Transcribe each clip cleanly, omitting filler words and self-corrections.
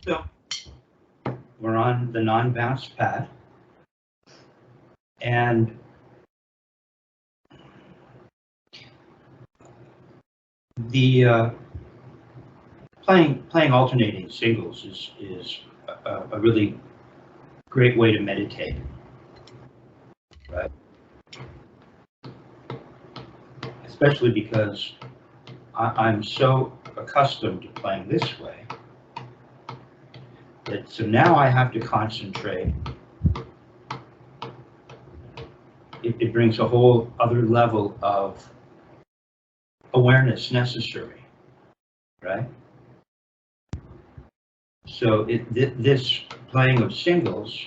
So we're on the non-bounce pad, and the playing alternating singles is a really great way to meditate, right? Especially because I'm so accustomed to playing this way that so now I have to concentrate. It brings a whole other level of awareness necessary, right? So this playing of singles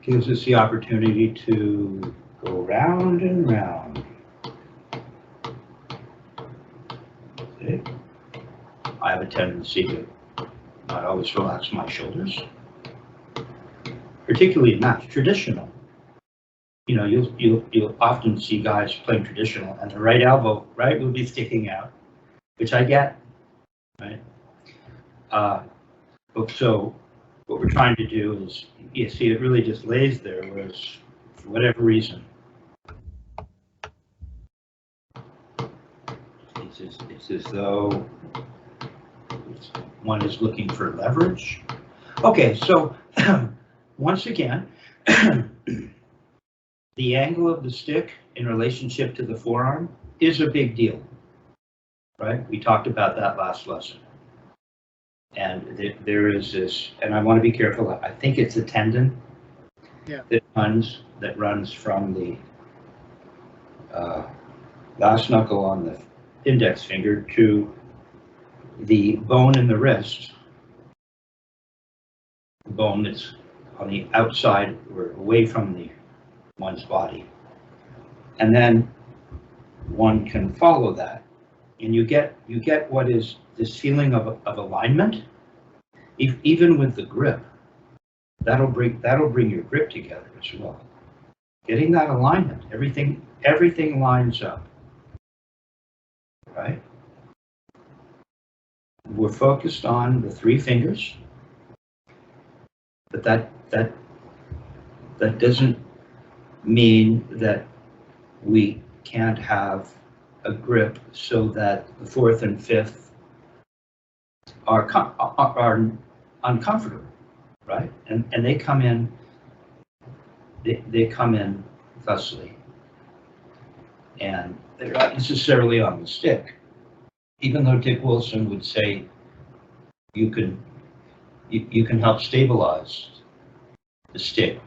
gives us the opportunity to go round and round. See? I have a tendency to not always relax my shoulders, particularly in match traditional. You know, you'll often see guys playing traditional, and the right elbow, right, will be sticking out, which I get, right? So what we're trying to do is, you see, it really just lays there, whereas for whatever reason, it's as though one is looking for leverage. Okay, so once again, the angle of the stick in relationship to the forearm is a big deal, right? We talked about that last lesson. And there is this, and I want to be careful, I think it's a tendon that runs from the last knuckle on the index finger to the bone in the wrist, the bone that's on the outside or away from one's body. And then one can follow that, and you get what is this feeling of alignment, even with the grip. That'll bring your grip together as well. Getting that alignment, everything lines up, right? We're focused on the three fingers, but that doesn't mean that we can't have a grip so that the fourth and fifth are uncomfortable, right? And they come in. They come in thusly, and they're not necessarily on the stick. Even though Dick Wilson would say you can help stabilize the stick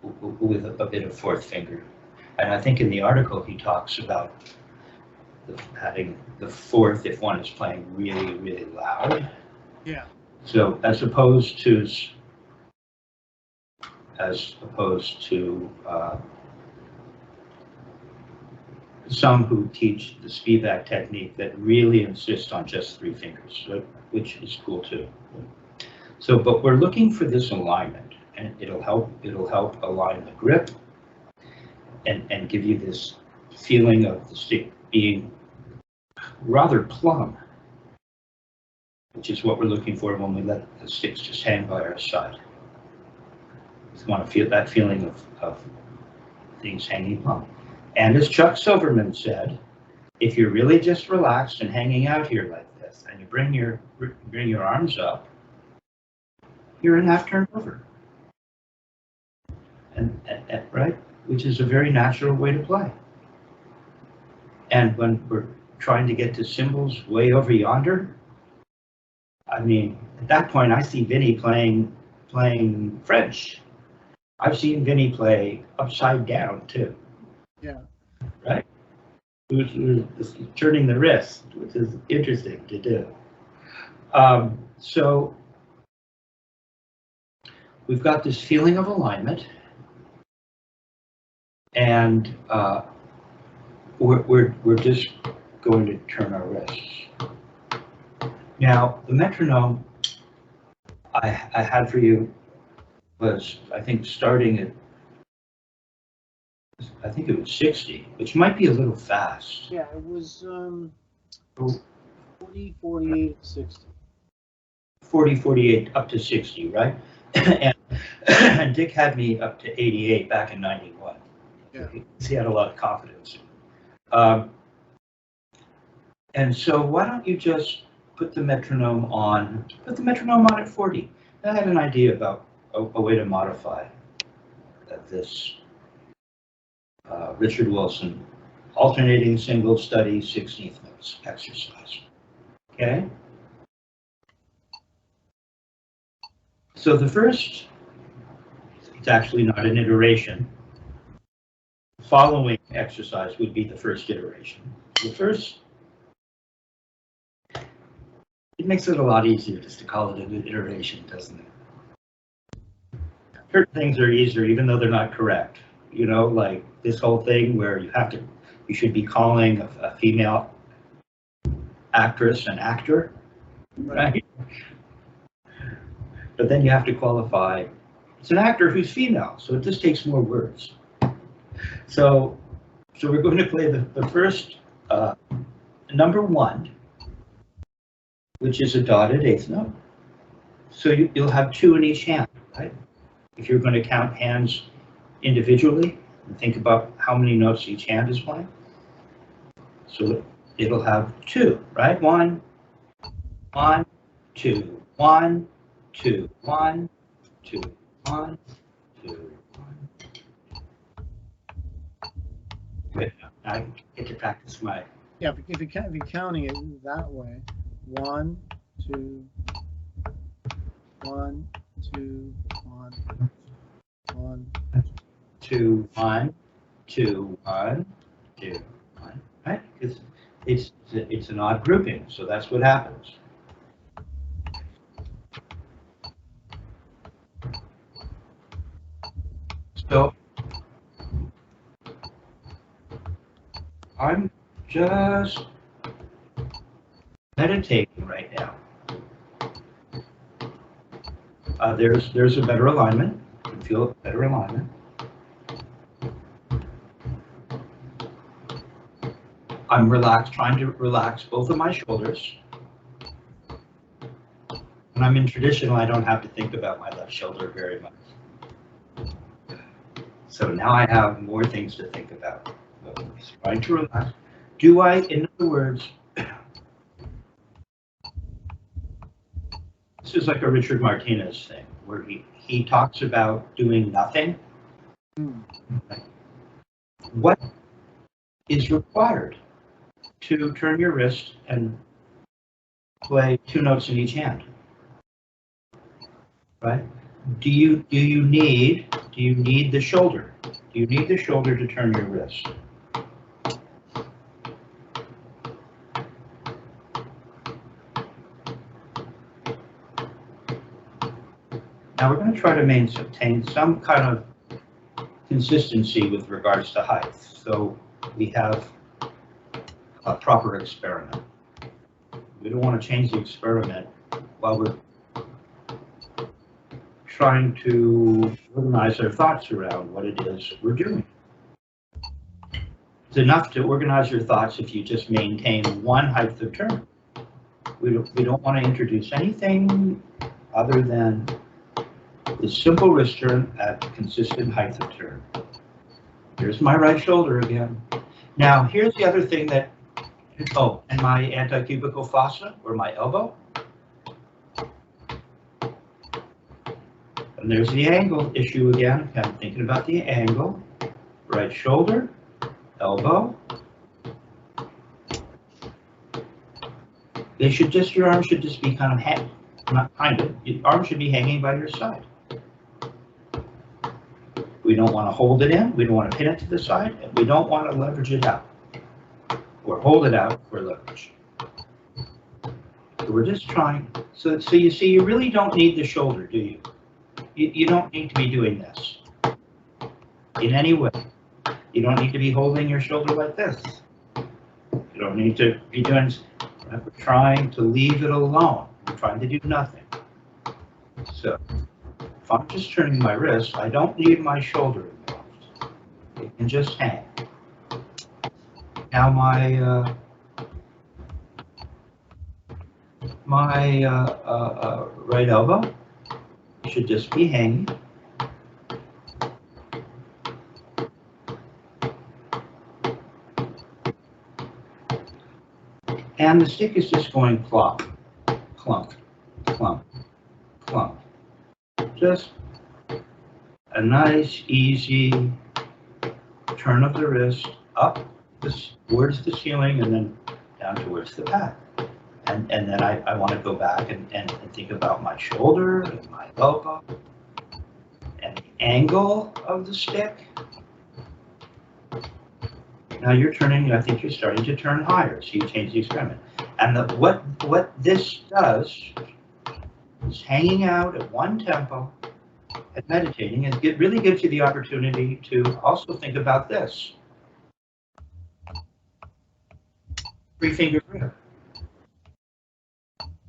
with a bit of fourth finger. And I think in the article he talks about having the fourth if one is playing really, really loud. Yeah. So as opposed to some who teach the Spivack technique that really insist on just three fingers, which is cool too. So, but we're looking for this alignment, and it'll help align the grip and give you this feeling of the stick being rather plumb, which is what we're looking for when we let the sticks just hang by our side. We want to feel that feeling of things hanging plumb. And as Chuck Silverman said, if you're really just relaxed and hanging out here like this, and you bring your arms up, you're in half turn over. And right, which is a very natural way to play. And when we're trying to get to cymbals way over yonder, I mean, at that point, I see Vinny playing French. I've seen Vinny play upside down too. Yeah. Right? Who's turning the wrist, which is interesting to do. So we've got this feeling of alignment, and we're just going to turn our wrists. Now, the metronome I had for you was, I think, starting at, I think it was 60, which might be a little fast. Yeah, it was 40, 48, 60. 40, 48, up to 60, right? and Dick had me up to 88 back in 91. Yeah. He had a lot of confidence. And so why don't you just put the metronome on at 40. I had an idea about a way to modify this Richard Wilson alternating single study 16th notes exercise. Okay? So the first, it's actually not an iteration. Following exercise would be the first iteration. The first, it makes it a lot easier just to call it an iteration, doesn't it? Certain things are easier even though they're not correct. You know, like this whole thing where you should be calling a female actress an actor, right? But then you have to qualify, it's an actor who's female, so it just takes more words. So we're going to play the first number 1, which is a dotted 8th note. So you'll have 2 in each hand, right? If you're going to count hands individually and think about how many notes each hand is playing. So it'll have 2, right? 1, 1, 2, 1, 2, 1, 2, 1, 2, 1. Good. I get to practice my. Yeah, if you're counting it that way, 1, 2, 1, 2, 1, 1, 2, 1, 2, 1, 2, 1. Right? It's an odd grouping, so that's what happens. So I'm just meditating right now. There's a better alignment. You can feel a better alignment. I'm relaxed, trying to relax both of my shoulders. When I'm in traditional, I don't have to think about my left shoulder very much. So now I have more things to think about. Trying to relax. In other words, this is like a Richard Martinez thing, where he talks about doing nothing. What is required to turn your wrist and play 2 notes in each hand? Right? Do you need the shoulder? Do you need the shoulder to turn your wrist? Now we're going to try to maintain some kind of consistency with regards to height. So we have a proper experiment. We don't want to change the experiment while we're trying to organize our thoughts around what it is we're doing. It's enough to organize your thoughts if you just maintain one height of turn. We don't want to introduce anything other than the simple wrist turn at consistent height of turn. Here's my right shoulder again. Now here's the other thing that, and my anti-cubical fossa, or my elbow. And there's the angle issue again. I'm thinking about the angle. Right shoulder, elbow. Your arm should just be kind of not kind of. Your arm should be hanging by your side. We don't want to hold it in. We don't want to pin it to the side. And we don't want to leverage it out. Or hold it out for leverage. So we're just trying. So you see, you really don't need the shoulder, do you? You don't need to be doing this in any way. You don't need to be holding your shoulder like this. You don't need to be doing. We're trying to leave it alone. We're trying to do nothing. So if I'm just turning my wrist, I don't need my shoulder involved. It can just hang. Now my my right elbow should just be hanging. And the stick is just going plop, clunk, clunk, clunk. Just a nice, easy turn of the wrist up towards the ceiling and then down towards the pad. And then I want to go back and think about my shoulder and my elbow and the angle of the stick. Now you're turning, I think you're starting to turn higher, so you change the experiment. And what this does is hanging out at one tempo and meditating, and it really gives you the opportunity to also think about this. 3-finger grip.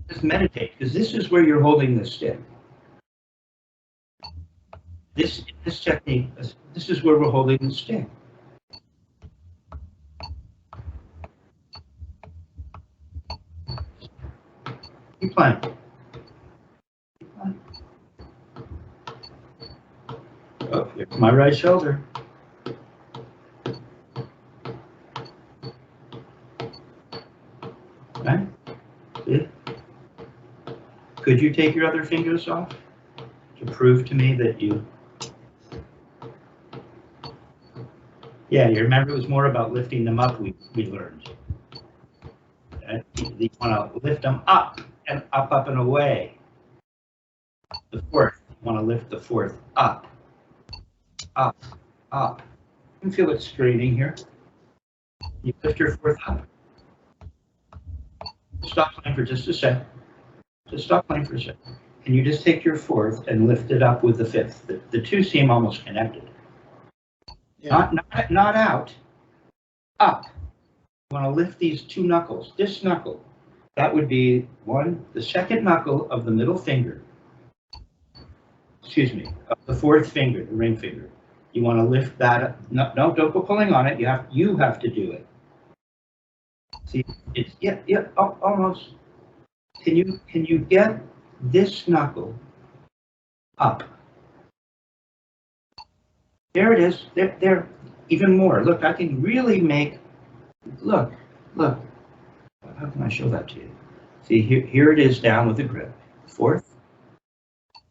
Just meditate, because this is where you're holding the stick. This technique, this is where we're holding the stick. Keep playing. Keep playing. Oh, here's my right shoulder. Right? See? Could you take your other fingers off to prove to me that you... Yeah, you remember it was more about lifting them up, we learned. You want to lift them up and up, up and away. The fourth, you want to lift the fourth up, up, up. You can feel it straining here. You lift your fourth up. Stop playing for just a sec. Just stop playing for a sec. And you just take your fourth and lift it up with the fifth. The two seem almost connected. Yeah. Not out, up. You want to lift these two knuckles. This knuckle, that would be the second knuckle of the middle finger. Excuse me, of the fourth finger, the ring finger. You want to lift that up. No, don't go pulling on it. You have to do it. See, it's almost. Can you get this knuckle up? There it is. There. Even more. Look, I can really make. Look. How can I show that to you? See, here it is down with the grip. Fourth.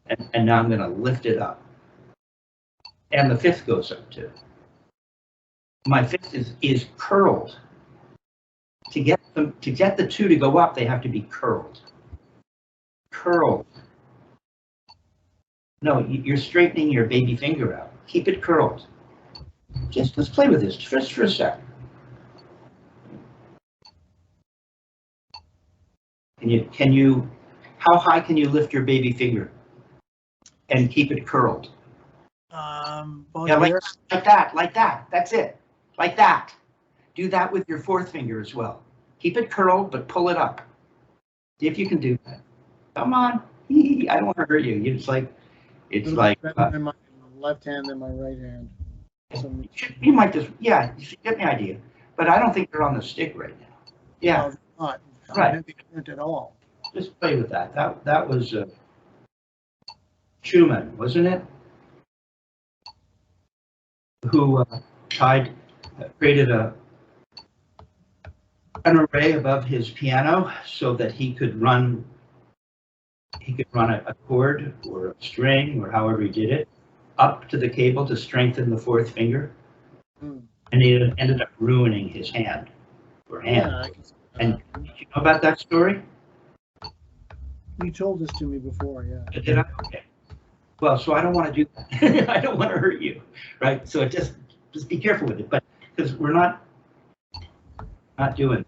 And now I'm going to lift it up. And the fifth goes up too. My fifth is curled. To get the two to go up, they have to be curled. Curled. No, you're straightening your baby finger out. Keep it curled. Let's play with this just for a sec. How high can you lift your baby finger and keep it curled? Yeah, like that. That's it. Like that. Do that with your fourth finger as well. Keep it curled, but pull it up. See if you can do that. Come on. I don't want to hurt you. It's like better in my left hand than my right hand. You might just, yeah, you get the idea. But I don't think they're on the stick right now. Yeah. No, not. Right. I didn't think it at all. Just play with that. That was Schumann, wasn't it? Who created an array above his piano so that he could run a chord or a string or however he did it up to the cable to strengthen the fourth finger. And he ended up ruining his hand or hand. Yeah, and did you know about that story? You told this to me before, yeah. Did I? Okay. Well, so I don't want to do that. I don't want to hurt you, right? So just be careful with it, but because we're not doing.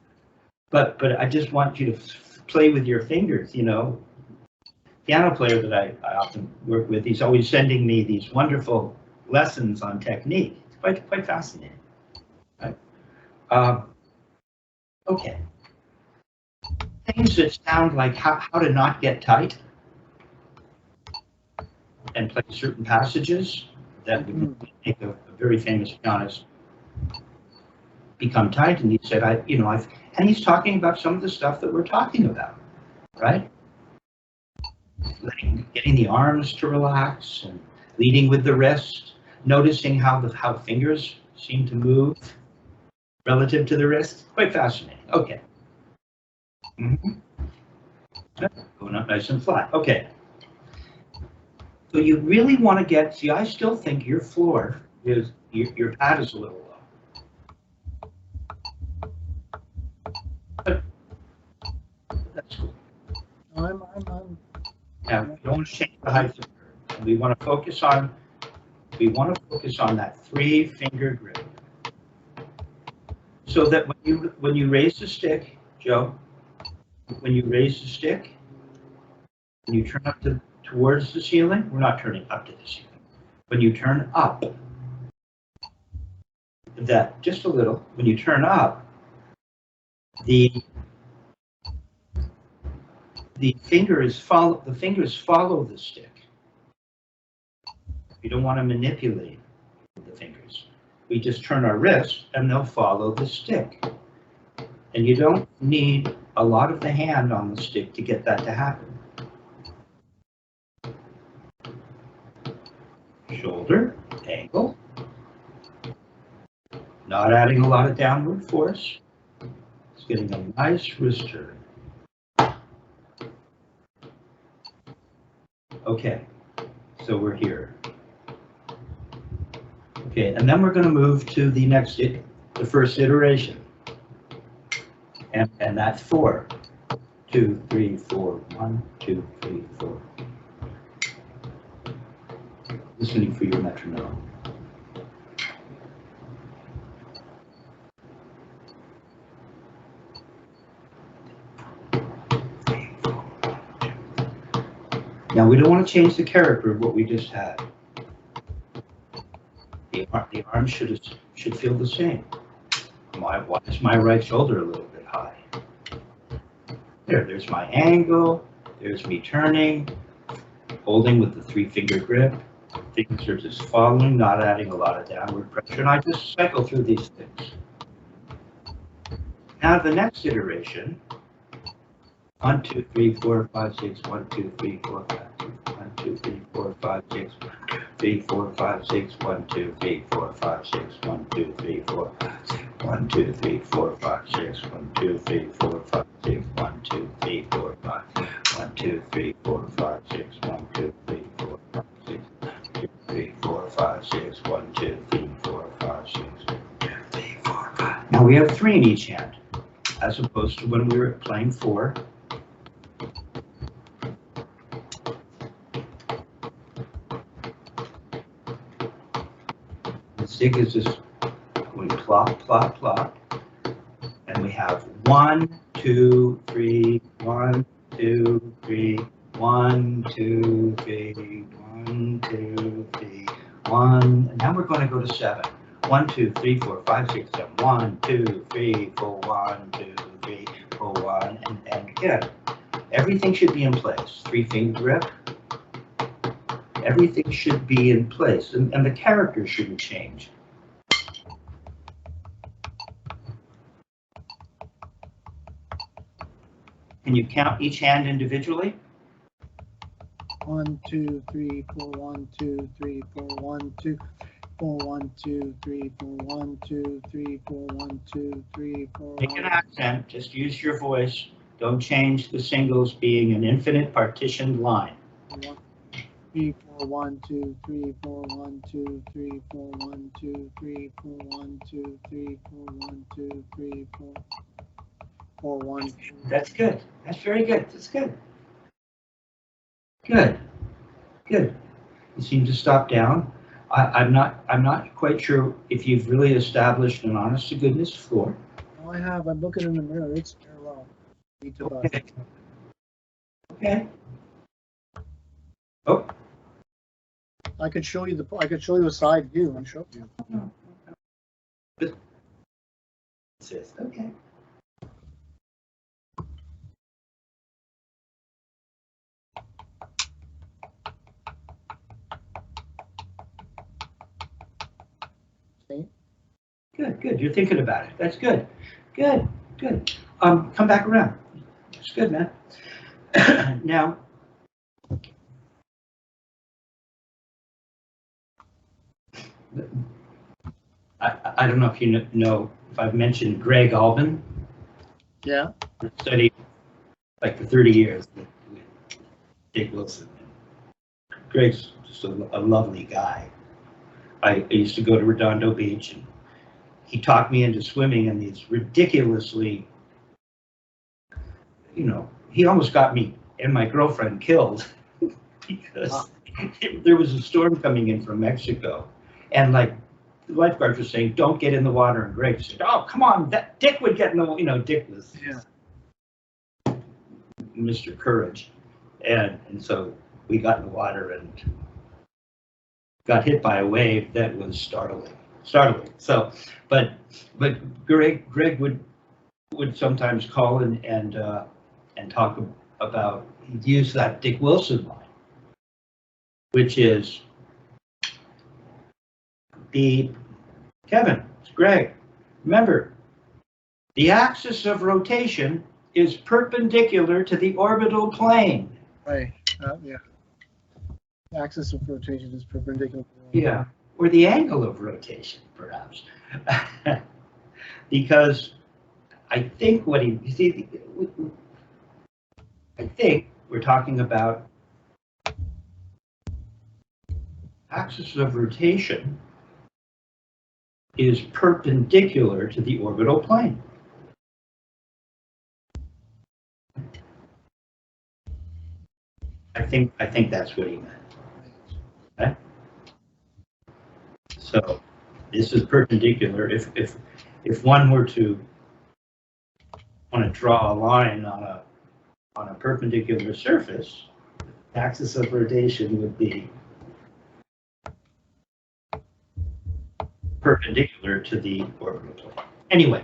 But I just want you to play with your fingers. You know, piano player that I often work with, he's always sending me these wonderful lessons on technique. It's quite fascinating. Right? Okay. Things that sound like how to not get tight and play certain passages that would make a very famous pianist become tight. And he said, and he's talking about some of the stuff that we're talking about. right? Getting the arms to relax and leading with the wrist, noticing how fingers seem to move relative to the wrist. Quite fascinating. Okay. Going up nice and flat. Okay. So you really want to get, see, I still think your floor is, your pad is a little low. But that's cool. I'm Now, you don't want to change the height. We want to focus on, that 3-finger grip. So that when you raise the stick, Joe, when you raise the stick, when you turn up towards the ceiling, we're not turning up to the ceiling. When you turn up, that just a little, when you turn up, the fingers follow the stick. You don't want to manipulate the fingers. We just turn our wrist and they'll follow the stick. And you don't need a lot of the hand on the stick to get that to happen. Shoulder, ankle. Not adding a lot of downward force. It's getting a nice wrist turn. Okay, so we're here. Okay, and then we're going to move to the next, the first iteration. And that's 4. 2, 3, 4. 1, 2, 3, 4. Listening for your metronome. Now we don't want to change the character of what we just had. The arm should feel the same. Why is my right shoulder a little bit high? There's my angle. There's me turning, holding with the 3-finger grip. Things are just following, not adding a lot of downward pressure, and I just cycle through these things. Now the next iteration, 1, 2, 3, 4, 5, 6, 1, 2, 3, 4, 5, 1, 2, 3, 4, 5, 6, 3, 4, 5, 6, 1, 2, 3, 4, 5, 6, 1, 2, 3, 4, 5, 6, 1, 2, 3, 4, 5, 6, 1, 2, 3, 4, 5, 6, 1, 2, 3, 4, 5, 1, 2, 3, 4, 5, 6, 1, 2, 3, 4, 5, 6, 3, 4, 5, 6, 1, 2, 3, 4, 5, 6, 2, 3, 4, 5. Now we have 3 in each hand, as opposed to when we were playing 4. The stick is just going plop, plop, plop, and we have 1, 2, 3, 1, 2, 3, 1, 2, 3, 1, 2, 3, 1, and now we're going to go to 7. 1, 2, 3, 4, 5, 6, 7. 1, 2, 3, 4, 1, 2, 3, 4, 1, and again, everything should be in place. 3-finger grip. Everything should be in place, and the character shouldn't change. Can you count each hand individually? 1, 2, 3, 4, 1, 2, 3, 4, 1, 2, 4, 1, 2, 3, 4, 1, 2, 3, 4, 1, 2, 3, 4. Make an accent. Just use your voice. Don't change the singles being an infinite partitioned line. 3, 4, 1, 2, 3, 4, 1, 2, 3, 4, 1, 2, 3, 4, 1, 2, 3, 4, 1, 2, 3, 4, 4, 1. That's good. That's very good. That's good. Good. Good. You seem to stop down. I'm not quite sure if you've really established an honest to goodness floor. Oh, I have. I'm looking in the mirror. It's parallel. Okay. Okay. Oh. I could show you the side view and show you. Okay. See? Good, good. You're thinking about it. That's good. Good, good. Come back around. It's good, man. Now, I don't know if you know if I've mentioned Greg Albin. Yeah. Studied like for 30 years with Dick Wilson. Greg's just a lovely guy. I used to go to Redondo Beach, and he talked me into swimming in these ridiculously, you know, he almost got me and my girlfriend killed because there was a storm coming in from Mexico, and like the lifeguards were saying, "Don't get in the water." And Greg said, "Oh, come on, that Dick would get in the," you know, Dick was Mr. Courage, and so we got in the water and got hit by a wave that was startling. So, but Greg would sometimes call and talk about, he'd use that Dick Wilson line, which is Kevin, it's Greg. Remember, the axis of rotation is perpendicular to the orbital plane. Right. Yeah. The axis of rotation is perpendicular. Yeah, or the angle of rotation, perhaps, because I think what you see, I think we're talking about axis of rotation is perpendicular to the orbital plane. I think that's what he meant. Okay? So this is perpendicular. If one were to want to draw a line on a perpendicular surface, the axis of rotation would be perpendicular to the orbital plane. Anyway,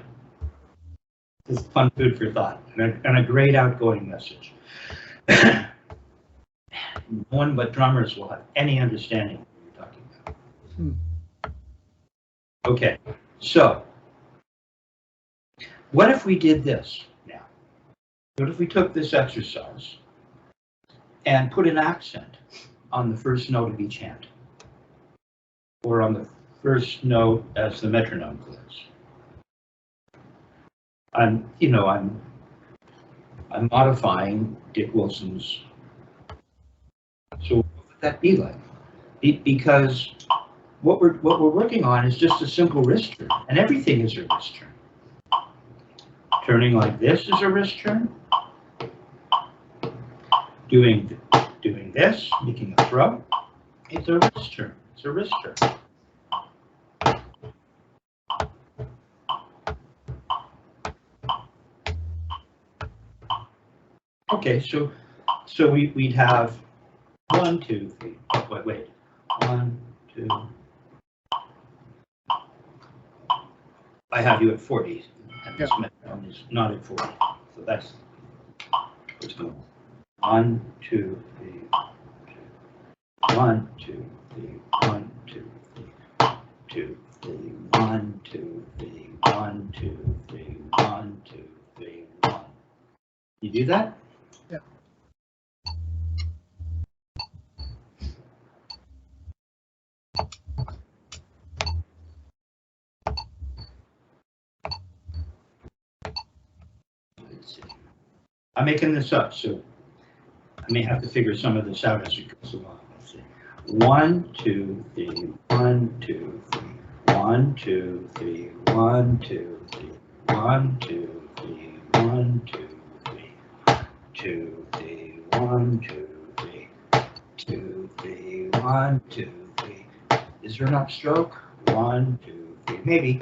this is fun food for thought and a great outgoing message. No one but drummers will have any understanding of what you're talking about. Okay, so what if we did this now? What if we took this exercise and put an accent on the first note of each hand, or on the first note as the metronome plays? I'm modifying Dick Wilson's. So what would that be like? Because what we're working on is just a simple wrist turn, and everything is a wrist turn. Turning like this is a wrist turn. Doing this, making a throw, it's a wrist turn. It's a wrist turn. Okay, so we'd have 1, 2, 3. Oh, wait. 1, 2. I have you at 40, and this metronome is not at 40. So that's what's going on. 1, 2, 3. 1, 2, 3. 1, 2, 3. 2, 3. 1, 2, 3. 1, 2, 3. 1, 2, 3. 1. You do that? Yeah. Let's see. I'm making this up, so I may have to figure some of this out as it goes along. Let's see. 1, 2, 3. 1, 2, 3. 1, 2, 3. 1, 2, 3. 1, 2, 3. 1, 2, 3. 2, 3. 1, 2, 3. 2, 3. 1, 2, 3. Is there an upstroke? 1, 2, 3. Maybe.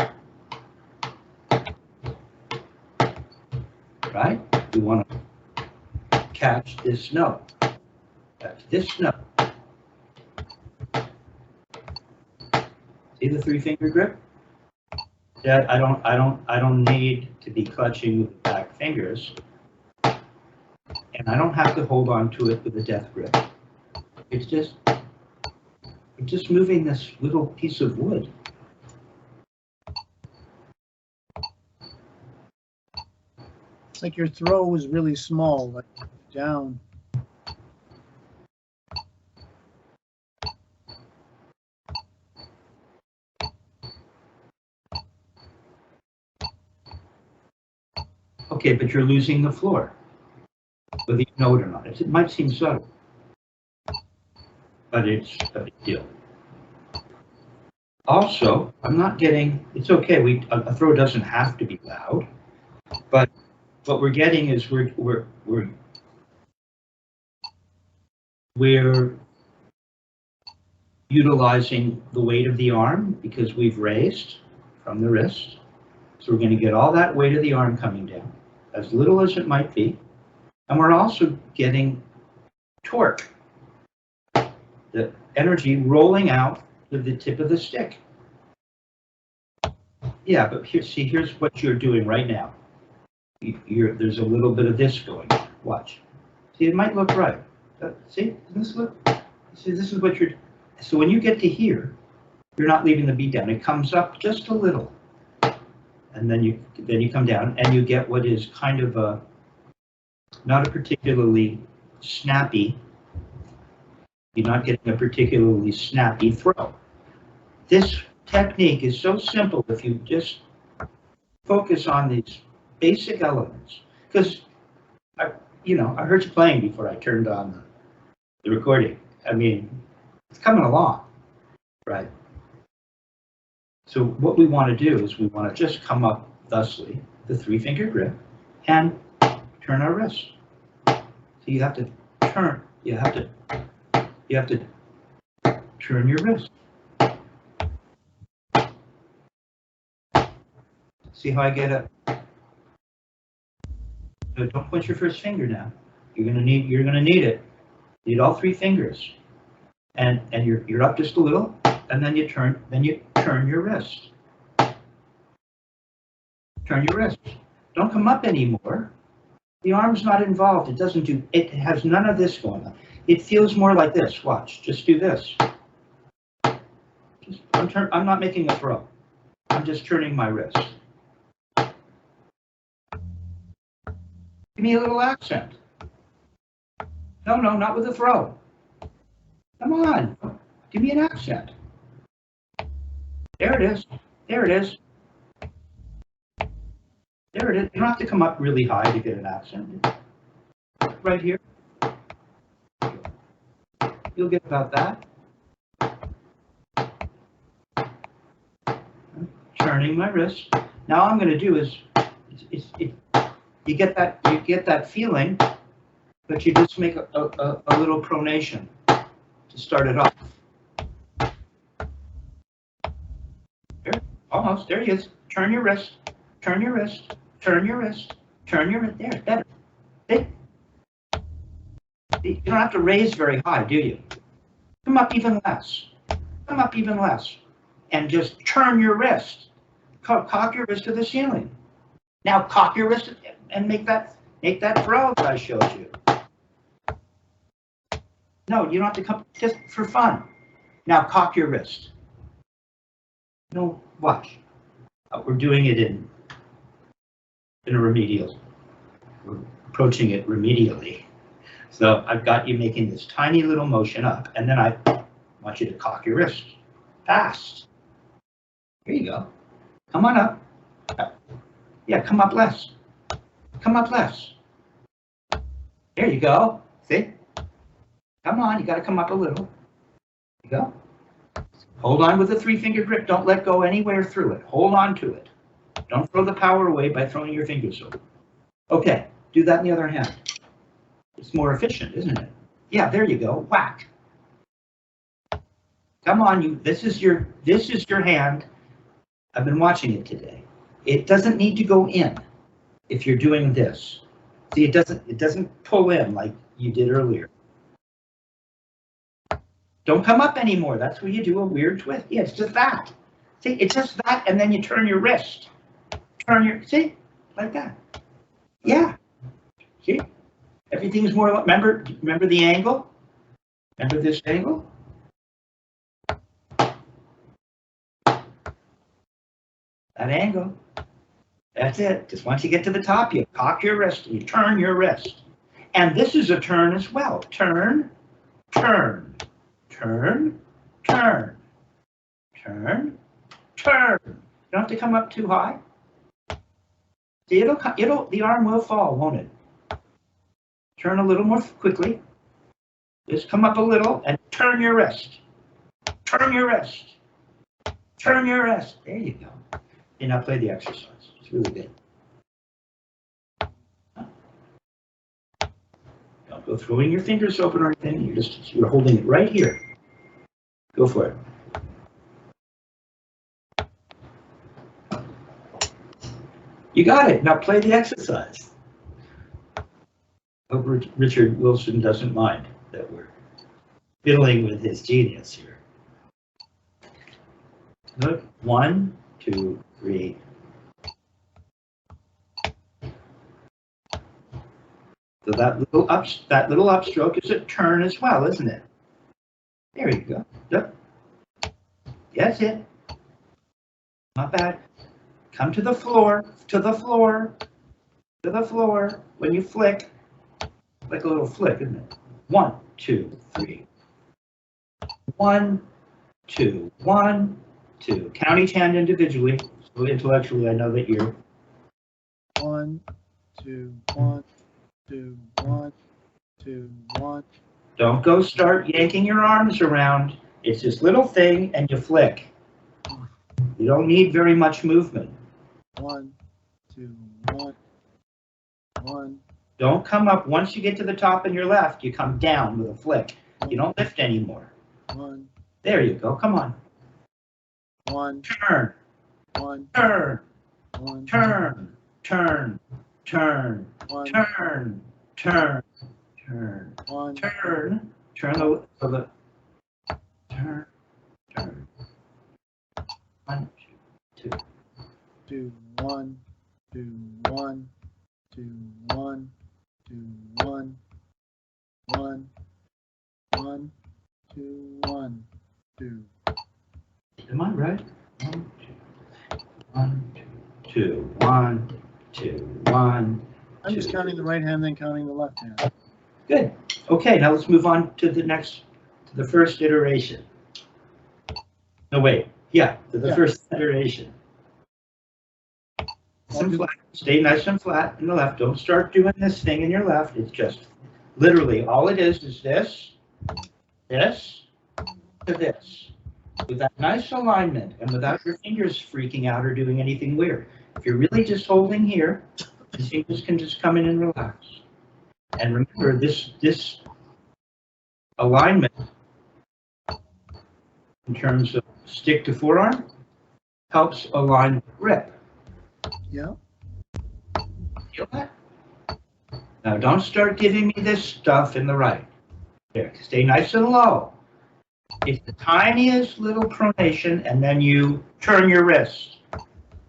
Right? We want to catch this note. Catch this note. See the 3-finger grip? That I don't need to be clutching with the back fingers, and I don't have to hold on to it with a death grip. It's just moving this little piece of wood. It's like your throw is really small, like down. Okay, but you're losing the floor, whether you know it or not. It might seem subtle, but it's a big deal. Also, I'm not getting, it's okay, a throw doesn't have to be loud, but what we're getting is we're utilizing the weight of the arm because we've raised from the wrist. So we're going to get all that weight of the arm coming down, as little as it might be. And we're also getting torque, the energy rolling out of the tip of the stick. Yeah, but here's what you're doing right now. There's a little bit of this going on. Watch. See, it might look right. See, doesn't this look? See, this is what you're. So when you get to here, you're not leaving the beat down. It comes up just a little, and then you come down, and you get what is kind of a not a particularly snappy. You're not getting a particularly snappy throw. This technique is so simple if you just focus on these basic elements. Because I heard you playing before I turned on the recording. I mean, it's coming along, right? So what we want to do is we want to just come up thusly, the 3-finger grip, and turn our wrist. So you have to turn. You have to turn your wrist. See how I get it? So don't point your first finger now. You're gonna need it. You need all 3 fingers, and you're up just a little, and then you turn your wrist. Turn your wrist. Don't come up anymore. The arm's not involved. It has none of this going on. It feels more like this. Watch. Just do this. I'm not making a throw. I'm just turning my wrist. Give me a little accent. No, not with a throw. Come on. Give me an accent. There it is. There it is. There it is. You don't have to come up really high to get an accent. Right here. You'll get about that. Turning my wrist. Now all I'm going to do is, you get that feeling, but you just make a little pronation to start it off. There, almost. There he is. Turn your wrist. Turn your wrist. Turn your wrist. Turn your wrist. There, better. See? You don't have to raise very high, do you? Come up even less. Come up even less. And just turn your wrist. Cock your wrist to the ceiling. Now cock your wrist and make that throw that I showed you. No, you don't have to come, just for fun. Now cock your wrist. No, watch. We're doing it in a remedial. We're approaching it remedially. So I've got you making this tiny little motion up, and then I want you to cock your wrist. Fast. Here you go. Come on up. Yeah, come up less. Come up less. There you go. See? Come on, you got to come up a little. There you go. Hold on with the 3-finger grip. Don't let go anywhere through it. Hold on to it. Don't throw the power away by throwing your fingers over. Okay, do that in the other hand. It's more efficient, isn't it? Yeah, there you go. Whack. Come on, this is your hand. I've been watching it today. It doesn't need to go in if you're doing this. See, it doesn't pull in like you did earlier. Don't come up anymore. That's where you do a weird twist. Yeah, it's just that. See, it's just that, and then you turn your wrist. See, like that. Yeah. See, everything's more. Remember the angle. Remember this angle. That angle. That's it. Just once you get to the top, you cock your wrist and you turn your wrist. And this is a turn as well. Turn, turn, turn, turn, turn, turn. You don't have to come up too high. See, the arm will fall, won't it? Turn a little more quickly. Just come up a little and turn your wrist. Turn your wrist. Turn your wrist. There you go. And now play the exercise. It's really good. Don't go throwing your fingers open or anything. You're holding it right here. Go for it. You got it. Now play the exercise. Hope Richard Wilson doesn't mind that we're fiddling with his genius here. Look, 1, 2, 3. So that little upstroke is a turn as well, isn't it? There you go. Yep. That's it. Not bad. Come to the floor, to the floor, to the floor. When you flick, like a little flick, isn't it? 1, 2, 3. 1, 2, 1, 2. Count each hand individually. So intellectually, I know that you're 1, 2, 1, 2, 1, 2, 1. Don't go start yanking your arms around. It's this little thing, and you flick. You don't need very much movement. 1, 2, 1, 1. Don't come up. Once you get to the top in your left, you come down with a flick. You don't lift anymore. 1. There you go. Come on. 1. Turn. 1. Turn. 1. Turn. Turn. Turn. 1. Turn. Turn. Turn. 1. Turn. Turn the turn. Turn. 1, 2. 2, 1, 2, 1, 2, 1, 2, 1, 1, 1, 2, 1, 2. Am I right? 1, 2, 1, 2, 1. I'm just counting the right hand, then counting the left hand. Good. Okay, now let's move on to the first iteration. No, wait. Yeah, to the first iteration. Stay nice and flat in the left. Don't start doing this thing in your left. It's just literally all it is this, this, to this. With that nice alignment and without your fingers freaking out or doing anything weird. If you're really just holding here, the fingers can just come in and relax. And remember, this alignment in terms of stick to forearm helps align the grip. Yeah. Feel that? Now don't start giving me this stuff in the right. There, stay nice and low. It's the tiniest little pronation, and then you turn your wrist.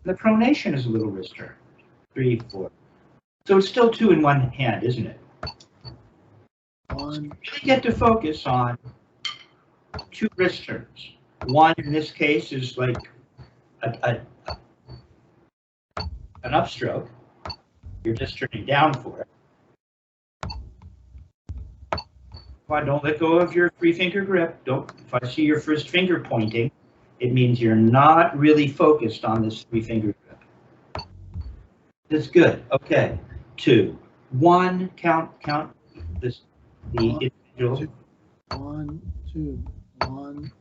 The pronation is a little wrist turn. 3, 4. So it's still 2 in one hand, isn't it? 1. So you really get to focus on 2 wrist turns. 1 in this case is like an upstroke. You're just turning down for it. Well, don't let go of your 3-finger grip. If I see your first finger pointing, it means you're not really focused on this 3-finger grip. That's good. Okay. 2, 1. Count this. The individual. 1, 2, 1.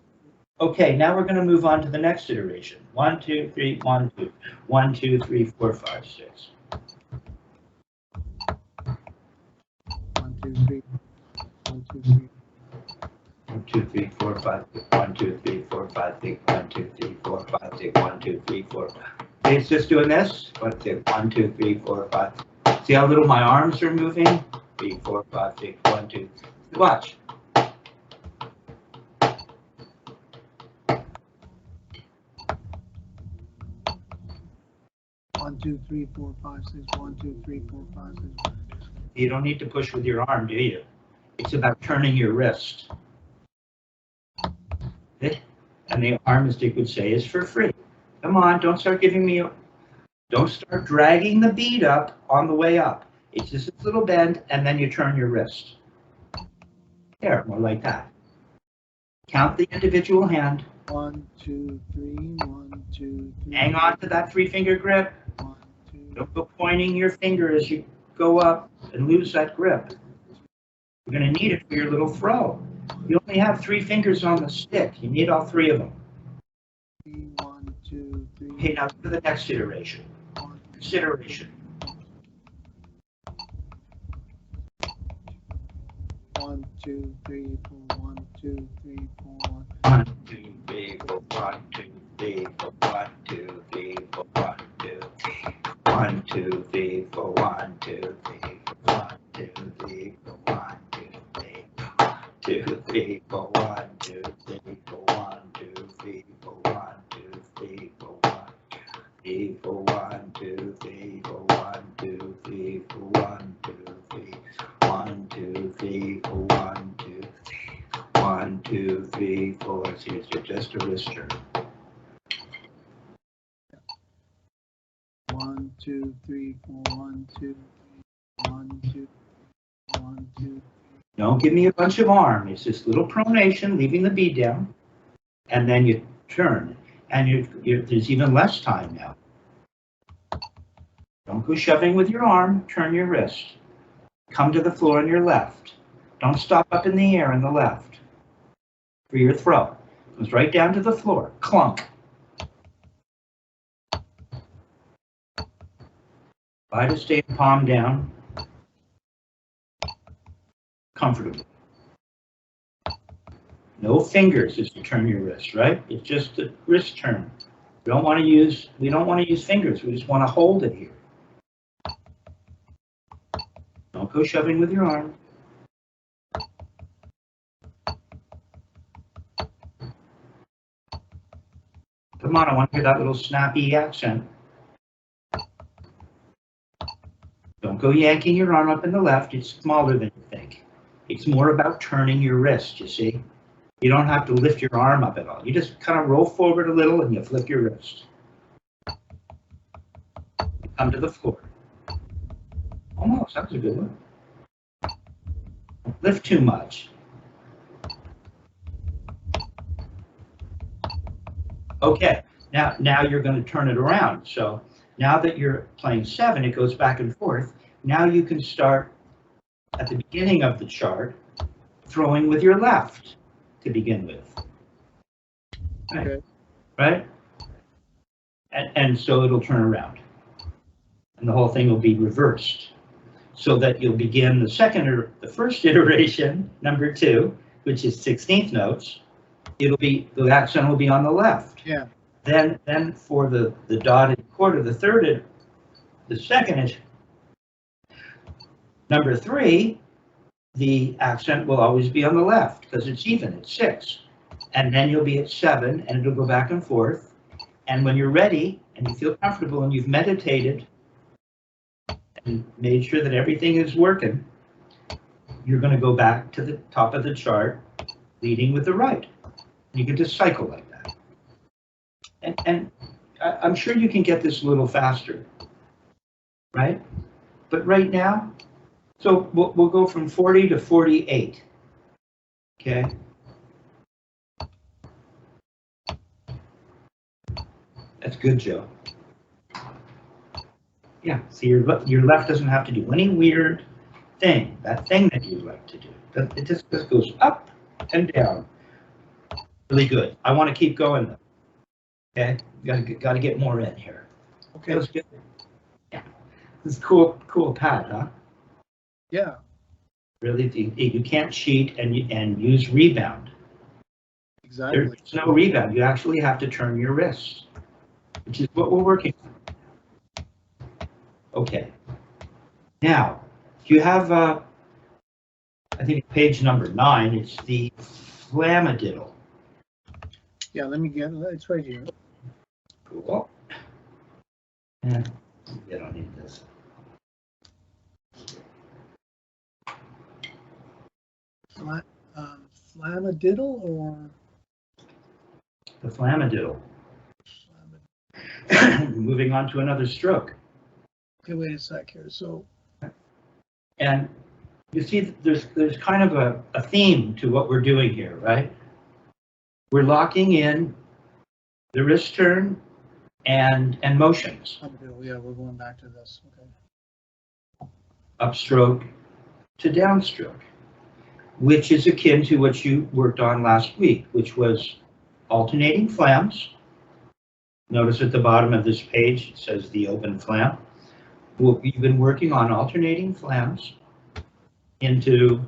Okay, now we're going to move on to the next iteration. 1, 2, 3, 1, 2. 1, 2, 3, 4, 5, 6. 1, 2, 3. 1, 2, 3. 1, 2, 3, 4, 5, 6. 1, 2, 3, 4, 5, 6. 1, 2, 3, 4, 5, 6. 1, 2, 3, 4, 5. Okay, it's just doing this. 1, 2, 3, 4, 5. See how little my arms are moving? 3, 4, 5, 6. 1, 2. Watch. 1, 2, 3, 4, 5, 6. 1, 2, 3, 4, 5, 6. You don't need to push with your arm, do you? It's about turning your wrist. And the arm, as Dick would say, is for free. Come on, don't start dragging the bead up on the way up. It's just this little bend, and then you turn your wrist. There, more like that. Count the individual hand. 1, 2, 3, 1, 2, 3. Hang on to that 3-finger grip. 1, 2. Don't go pointing your finger as you go up and lose that grip. You're going to need it for your little throw. You only have 3 fingers on the stick. You need all 3 of them. 1, 2, 3. Okay, now for the next iteration. Next iteration. 1, 2, 3, 4. 1, 2, 3, 4. 1, 2, 3, 4. 1, 2, 3, 4. 1, 2, 3, 4. 1, 2, 3. 1, 2, 3, 4. 1, 2, 3, 4. 1, 2, 3, 4. 1, 2, 3, 4. 1, 2, 3, 4. 1, 2, 3, 4. 1, 2, 3, 4. 1, 2, 3, 4. 1, 2, 3, 4. 1, 2, 3, 4. 1, 2, 3. 1, 2, 3, 4. 1, 2, 3. 1, 2, 3, 4. See, it's just a wrist turn. 1, 2, 3, 4. 1, 2, 3. 1, 2, 1, 2. Don't give me a bunch of arm. It's this little pronation, leaving the bead down, and then you turn. And there's even less time now. Don't go shoving with your arm. Turn your wrist. Come to the floor on your left. Don't stop up in the air on the left. For your throw. Goes right down to the floor. Clunk. Try to stay palm down. Comfortably. No fingers as you turn your wrist, right? It's just a wrist turn. We don't want to use fingers. We just want to hold it here. Don't go shoving with your arm. Come on, I want to hear that little snappy accent. Don't go yanking your arm up in the left. It's smaller than you think. It's more about turning your wrist, you see? You don't have to lift your arm up at all. You just kind of roll forward a little and you flip your wrist. Come to the floor. Almost, that was a good one. Don't lift too much. Okay, now you're going to turn it around. So now that you're playing 7, it goes back and forth. Now you can start at the beginning of the chart, throwing with your left to begin with. Right? Okay. Right? And so it'll turn around. And the whole thing will be reversed. So that you'll begin the first iteration, number 2, which is 16th notes. The accent will be on the left. Yeah. Then for the dotted quarter, the second is number 3, the accent will always be on the left because it's even, it's 6. And then you'll be at 7 and it'll go back and forth. And when you're ready and you feel comfortable and you've meditated and made sure that everything is working, you're going to go back to the top of the chart, leading with the right. You can just cycle like that. And I'm sure you can get this a little faster, right? But right now, so we'll go from 40 to 48, okay? That's good, Joe. Yeah, see, your left doesn't have to do any weird thing, that thing that you like to do. It just goes up and down. Really good. I want to keep going though. Okay, got to get more in here. Okay, let's get. Yeah, this is cool pad, huh? Yeah. Really, you can't cheat and use rebound. Exactly. There's no rebound. You actually have to turn your wrist, which is what we're working on. Okay. Now, you have, I think page number 9. It's the Flamadiddle. Yeah, let me get it. It's right here. Cool. Yeah, I don't need this. Flamadiddle or? The Flamadiddle. Moving on to another stroke. Okay, wait a sec here. So And you see, there's kind of a theme to what we're doing here, right? We're locking in the wrist turn and motions. Yeah, we're going back to this. Okay. Upstroke to downstroke, which is akin to what you worked on last week, which was alternating flams. Notice at the bottom of this page, it says the open flam. We've been working on alternating flams into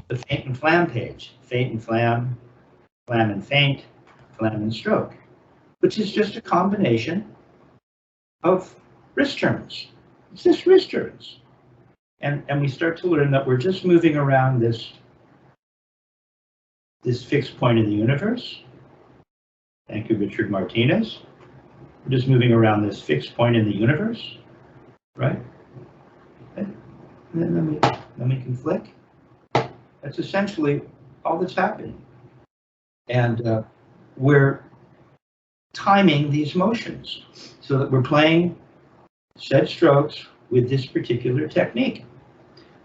the faint and flam page. Faint and flam, flam and faint, flam and stroke, which is just a combination of wrist turns. It's just wrist turns. And we start to learn that we're just moving around this fixed point in the universe. Thank you, Richard Martinez. We're just moving around this fixed point in the universe, right? And then we can flick. That's essentially all that's happening. And we're timing these motions so that we're playing said strokes with this particular technique.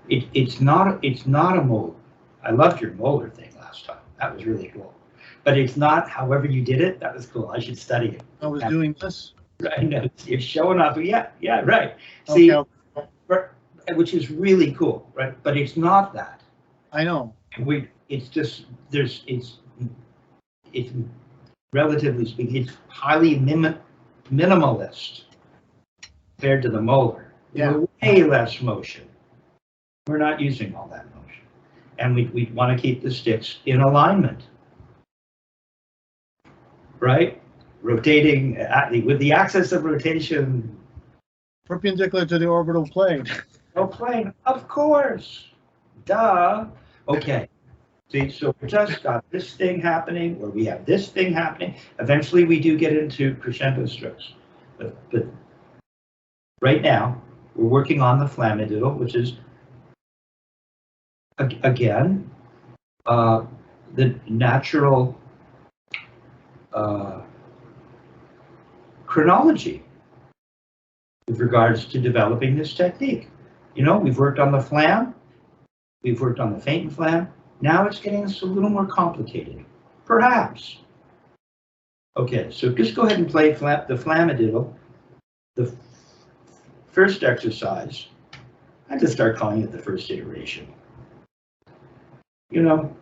It's not a molar. I loved your molar thing last time. That was really cool. But it's not, however you did it, that was cool. I should study it. I was doing this. Right, no, you're showing off. Yeah, right. Okay. See, which is really cool, right? But it's not that. I know. It's just, it's relatively speaking, it's highly minimalist compared to the molar. Yeah. Way less motion. We're not using all that motion. And we want to keep the sticks in alignment. Right? Rotating with the axis of rotation. Perpendicular to the orbital plane. Oh, plane, of course. Duh. Okay. See, so we just got this thing happening, or we have this thing happening. Eventually, we do get into crescendo strokes. But right now, we're working on the Flamadiddle, which is, again, the natural chronology with regards to developing this technique. You know, we've worked on the flam, we've worked on the faint and flam. Now it's getting us a little more complicated, perhaps. Okay, so just go ahead and play the Flamadiddle, the first exercise. I just start calling it the first iteration. You know,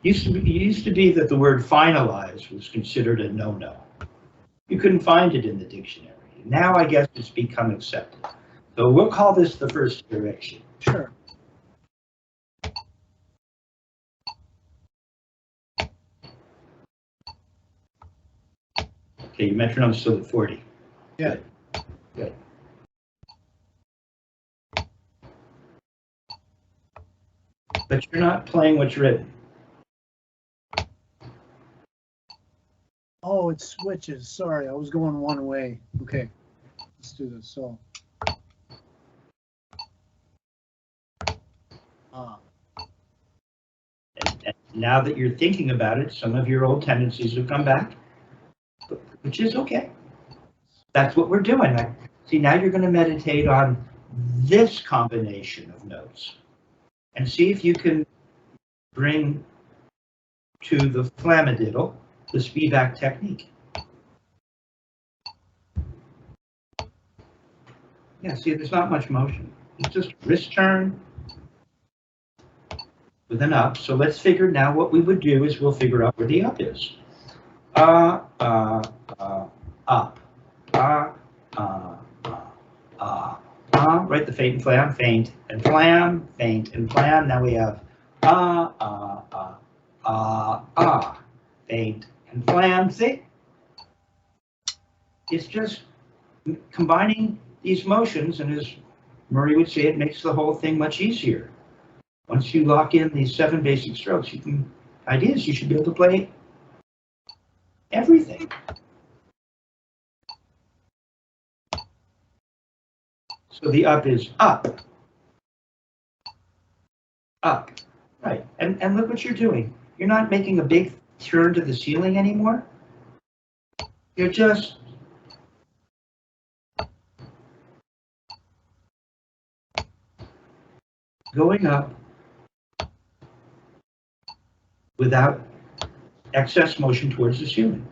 it used to be that the word finalize was considered a no-no. You couldn't find it in the dictionary. Now I guess it's become accepted. So we'll call this the first iteration. Sure. Okay, your metronome's still at 40. Yeah. Good. But you're not playing what's written. Oh, it switches. Sorry, I was going one way. Okay, let's do this. So. And now that you're thinking about it, some of your old tendencies have come back, which is okay. That's what we're doing. See, now you're going to meditate on this combination of notes and see if you can bring to the Flamadiddle the Spivack technique. Yeah, see, there's not much motion. It's just wrist turn with an up. So let's figure now what we would do is we'll figure out where the up is. Up. Right, the faint and flam, faint and flam, faint and flam. Now we have faint and flam. See? It's just combining these motions, and as Murray would say, it makes the whole thing much easier. Once you lock in these 7 basic strokes, you should be able to play everything. So the up is up, right? And look what you're doing. You're not making a big turn to the ceiling anymore. You're just going up without excess motion towards the ceiling.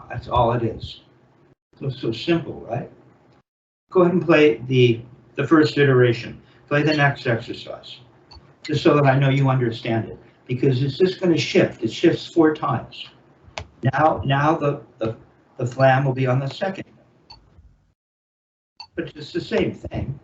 That's all it is. So simple, right? Go ahead and play the first iteration. Play the next exercise, just so that I know you understand it. Because it's just going to shift. It shifts 4 times. Now the flam will be on the second. But it's the same thing.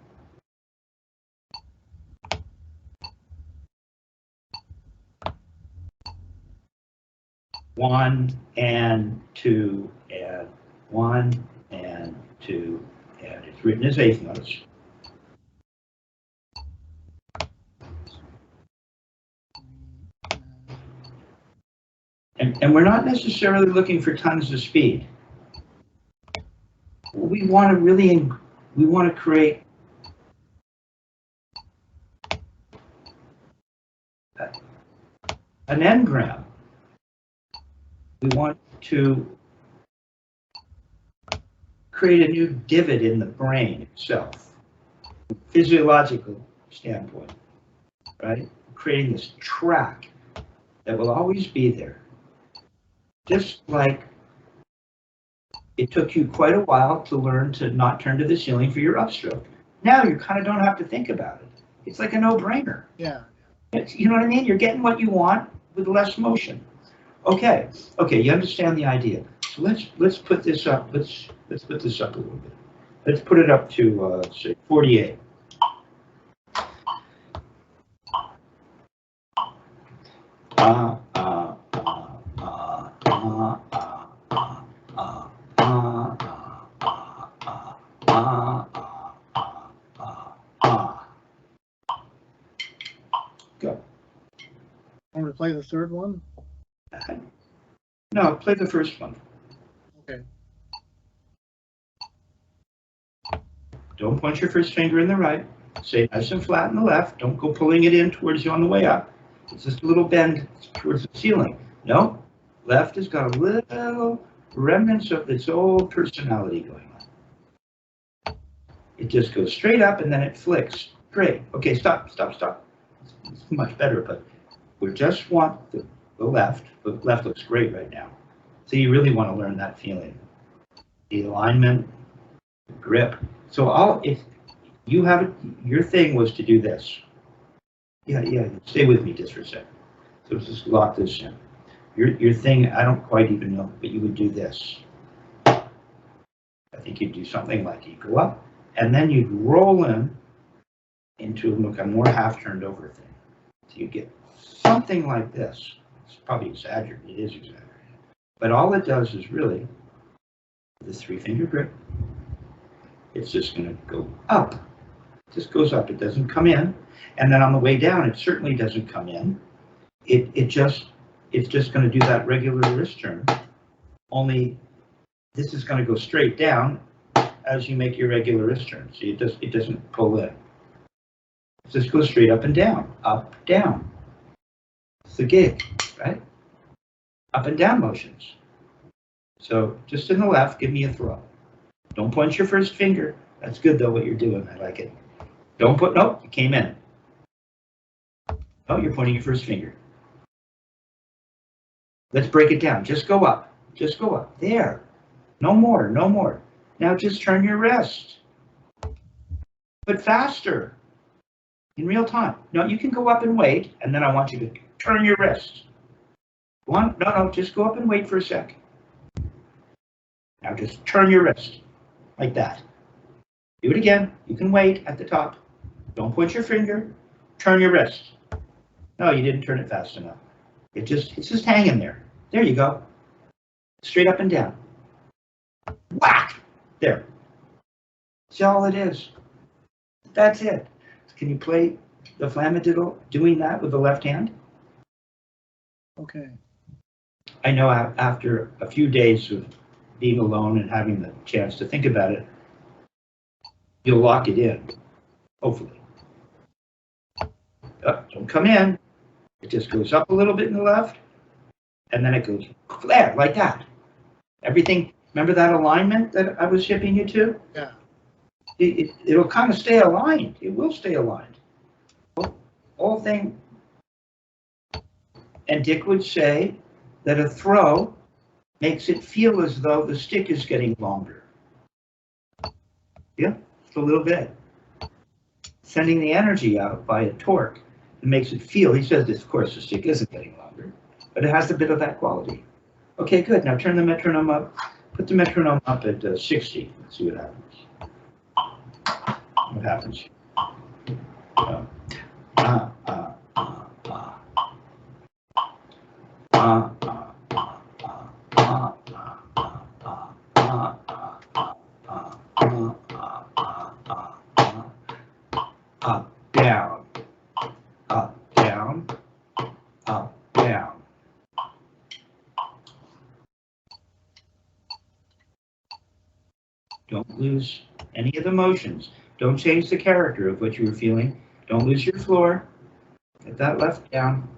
One and 2 and 1 and 2 and it's written as eighth notes. And we're not necessarily looking for tons of speed. We want to create an engram. We want to create a new divot in the brain itself, physiological standpoint, right? Creating this track that will always be there. Just like it took you quite a while to learn to not turn to the ceiling for your upstroke. Now you kind of don't have to think about it. It's like a no-brainer. Yeah. You know what I mean? You're getting what you want with less motion. Okay, you understand the idea. So let's put this up. Let's put this up a little bit. Let's put it up to say 48. Go. Want to play the third one? No, play the first one. Okay. Don't point your first finger in the right. Stay nice and flat in the left. Don't go pulling it in towards you on the way up. It's just a little bend towards the ceiling. No, left has got a little remnants of its old personality going on. It just goes straight up and then it flicks. Great. Okay, stop. It's much better, but we just want the left. The left looks great right now. So you really want to learn that feeling. The alignment, the grip. So if you have it, your thing was to do this. Yeah, stay with me just for a second. So just lock this in. Your thing, I don't quite even know, but you would do this. I think you'd do something like you go up, and then you'd roll into a more half turned over thing. So you get something like this. It's probably exaggerated, it is exaggerated. But all it does is really, the 3-finger grip, it's just going to go up. It just goes up, it doesn't come in. And then on the way down, it certainly doesn't come in. It's just going to do that regular wrist turn, only this is going to go straight down as you make your regular wrist turn. See, it doesn't pull in. It just goes straight up and down, down. It's the gig, right? Up and down motions. So just in the left, give me a throw. Don't point your first finger. That's good though, what you're doing. I like it. Don't put, nope, you came in. Oh, you're pointing your first finger. Let's break it down. Just go up. Just go up. There. No more. No more. Now just turn your wrist. But faster. In real time. No, you can go up and wait, and then I want you to turn your wrist. No, just go up and wait for a sec. Now just turn your wrist. Like that. Do it again. You can wait at the top. Don't point your finger. Turn your wrist. No, you didn't turn it fast enough. It's just hanging there. There you go. Straight up and down. Whack! There. That's all it is. That's it. Can you play the Flamadiddle doing that with the left hand? Okay. I know after a few days of being alone and having the chance to think about it, you'll lock it in, hopefully. Don't come in. It just goes up a little bit in the left, and then it goes flat like that. Everything, remember that alignment that I was shipping you to? Yeah. It'll kind of stay aligned. It will stay aligned. Whole thing. And Dick would say that a throw makes it feel as though the stick is getting longer. Yeah, just a little bit. Sending the energy out by a torque. It makes it feel, he says, this, of course, the stick isn't getting longer, but it has a bit of that quality. Okay, good. Now turn the metronome up. Put the metronome up at 60. Let's see what happens. What happens? Up, down, up, down, up, down. Don't lose any of the motions. Don't change the character of what you were feeling. Don't lose your floor. Get that left down.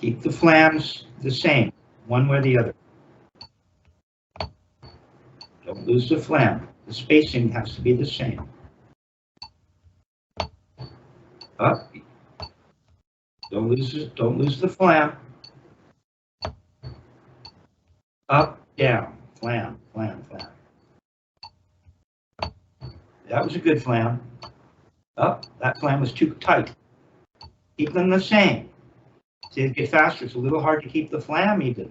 Keep the flams the same, one way or the other. Don't lose the flam. The spacing has to be the same. Up. Don't lose the flam. Up, down, flam, flam, flam. That was a good flam. Up, that flam was too tight. Keep them the same. See, it gets faster. It's a little hard to keep the flam even.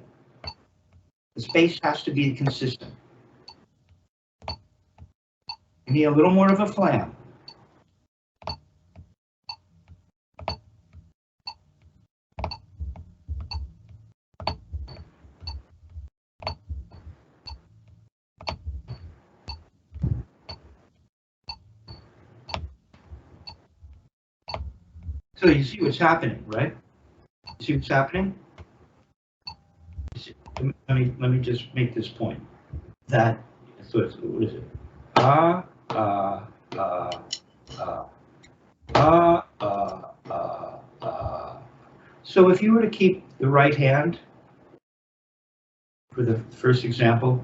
The space has to be consistent. You need a little more of a flam. So you see what's happening, right? You see what's happening? Let me just make this point. That, so it's, what is it? So if you were to keep the right hand, for the first example,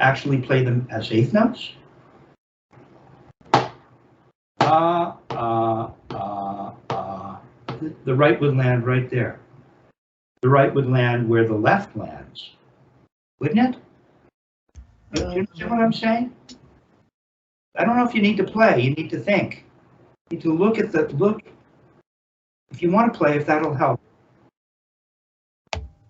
actually play them as eighth notes. The right would land right there. The right would land where the left lands, wouldn't it? Do you understand what I'm saying? I don't know if you need to play. You need to think. You need to look at the look. If you want to play, if that'll help.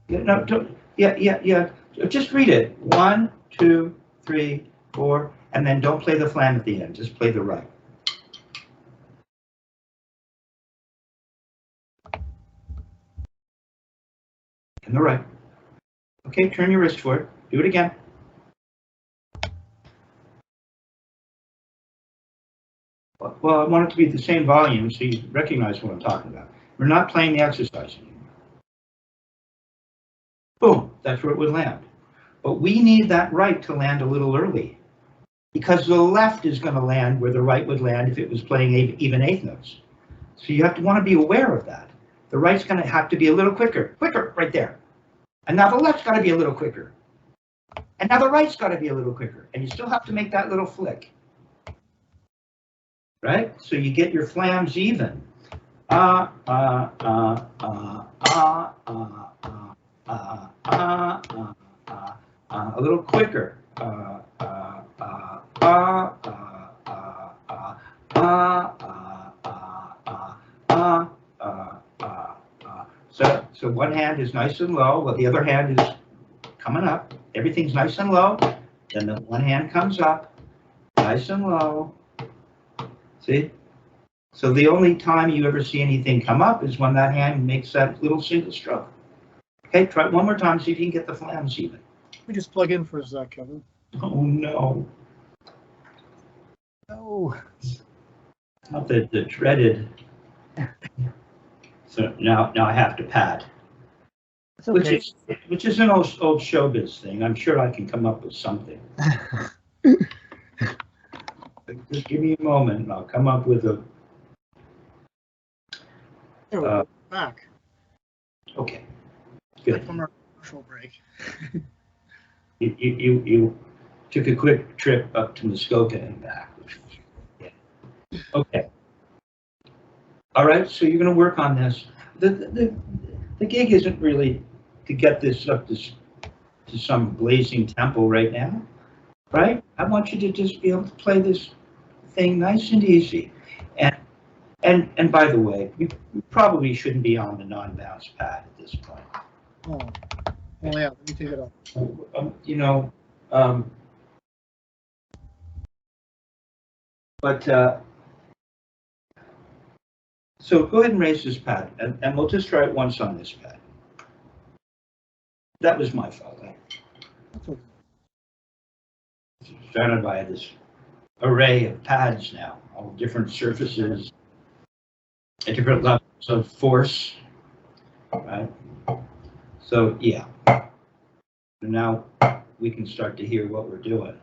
Yeah, no, don't, yeah. Just read it. 1, 2, 3, 4, and then don't play the flam at the end. Just play the right. And the right. Okay, turn your wrist for it. Do it again. Well, I want it to be the same volume so you recognize what I'm talking about. We're not playing the exercise anymore. Boom, that's where it would land. But we need that right to land a little early because the left is going to land where the right would land if it was playing even eighth notes. So you have to want to be aware of that. The right's going to have to be a little quicker right there. And now the left's got to be a little quicker. And now the right's got to be a little quicker. And you still have to make that little flick. Right? So you get your flams even. A little quicker. So one hand is nice and low, while the other hand is coming up. Everything's nice and low. Then the one hand comes up, nice and low. See? So the only time you ever see anything come up is when that hand makes that little single stroke. Okay, try it one more time, see if you can get the flams even. We just plug in for a sec, Kevin. Oh no. No. Not the dreaded. So now I have to pad. It's okay. Which is an old showbiz thing. I'm sure I can come up with something. Just give me a moment and I'll come up with a. There we go. Back. Okay. Good. From our commercial break. You took a quick trip up to Muskoka and back. Yeah. Okay. All right. So you're going to work on this. The gig isn't really to get this up to some blazing tempo right now, right? I want you to just be able to play this thing nice and easy. And by the way, you probably shouldn't be on the non-bounce pad at this point. Oh yeah, let me take it off. You know, so go ahead and raise this pad, and we'll just try it once on this pad. That was my fault. That's okay. Surrounded by this array of pads now, all different surfaces, at different levels of force, right? So yeah, now we can start to hear what we're doing.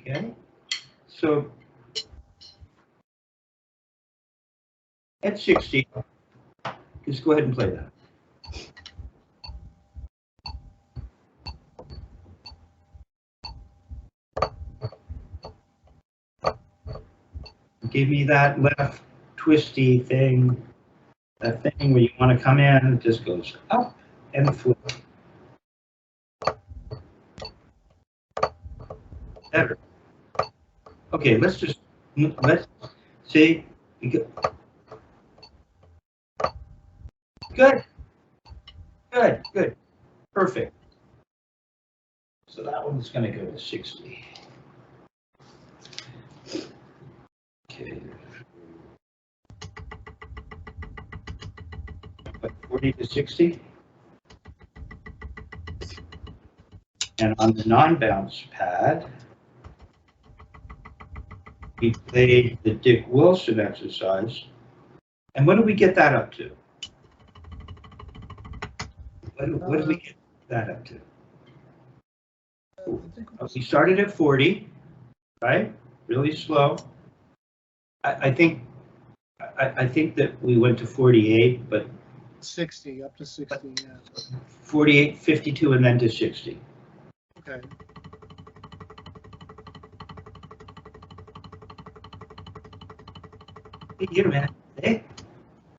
Okay, so at 60, just go ahead and play that. Give me that left twisty thing, that thing where you want to come in, it just goes up and flip. Better. Okay, let's see. Good. Good. Perfect. So that one's going to go to 60. Okay. 40 to 60. And on the non-bounce pad, we played the Dick Wilson exercise. And what did we get that up to? What did we get that up to? We started at 40, right? Really slow. I think that we went to 48, but 60, up to 60, yeah. 48, 52, and then to 60. Okay. Hey, you man. Hey,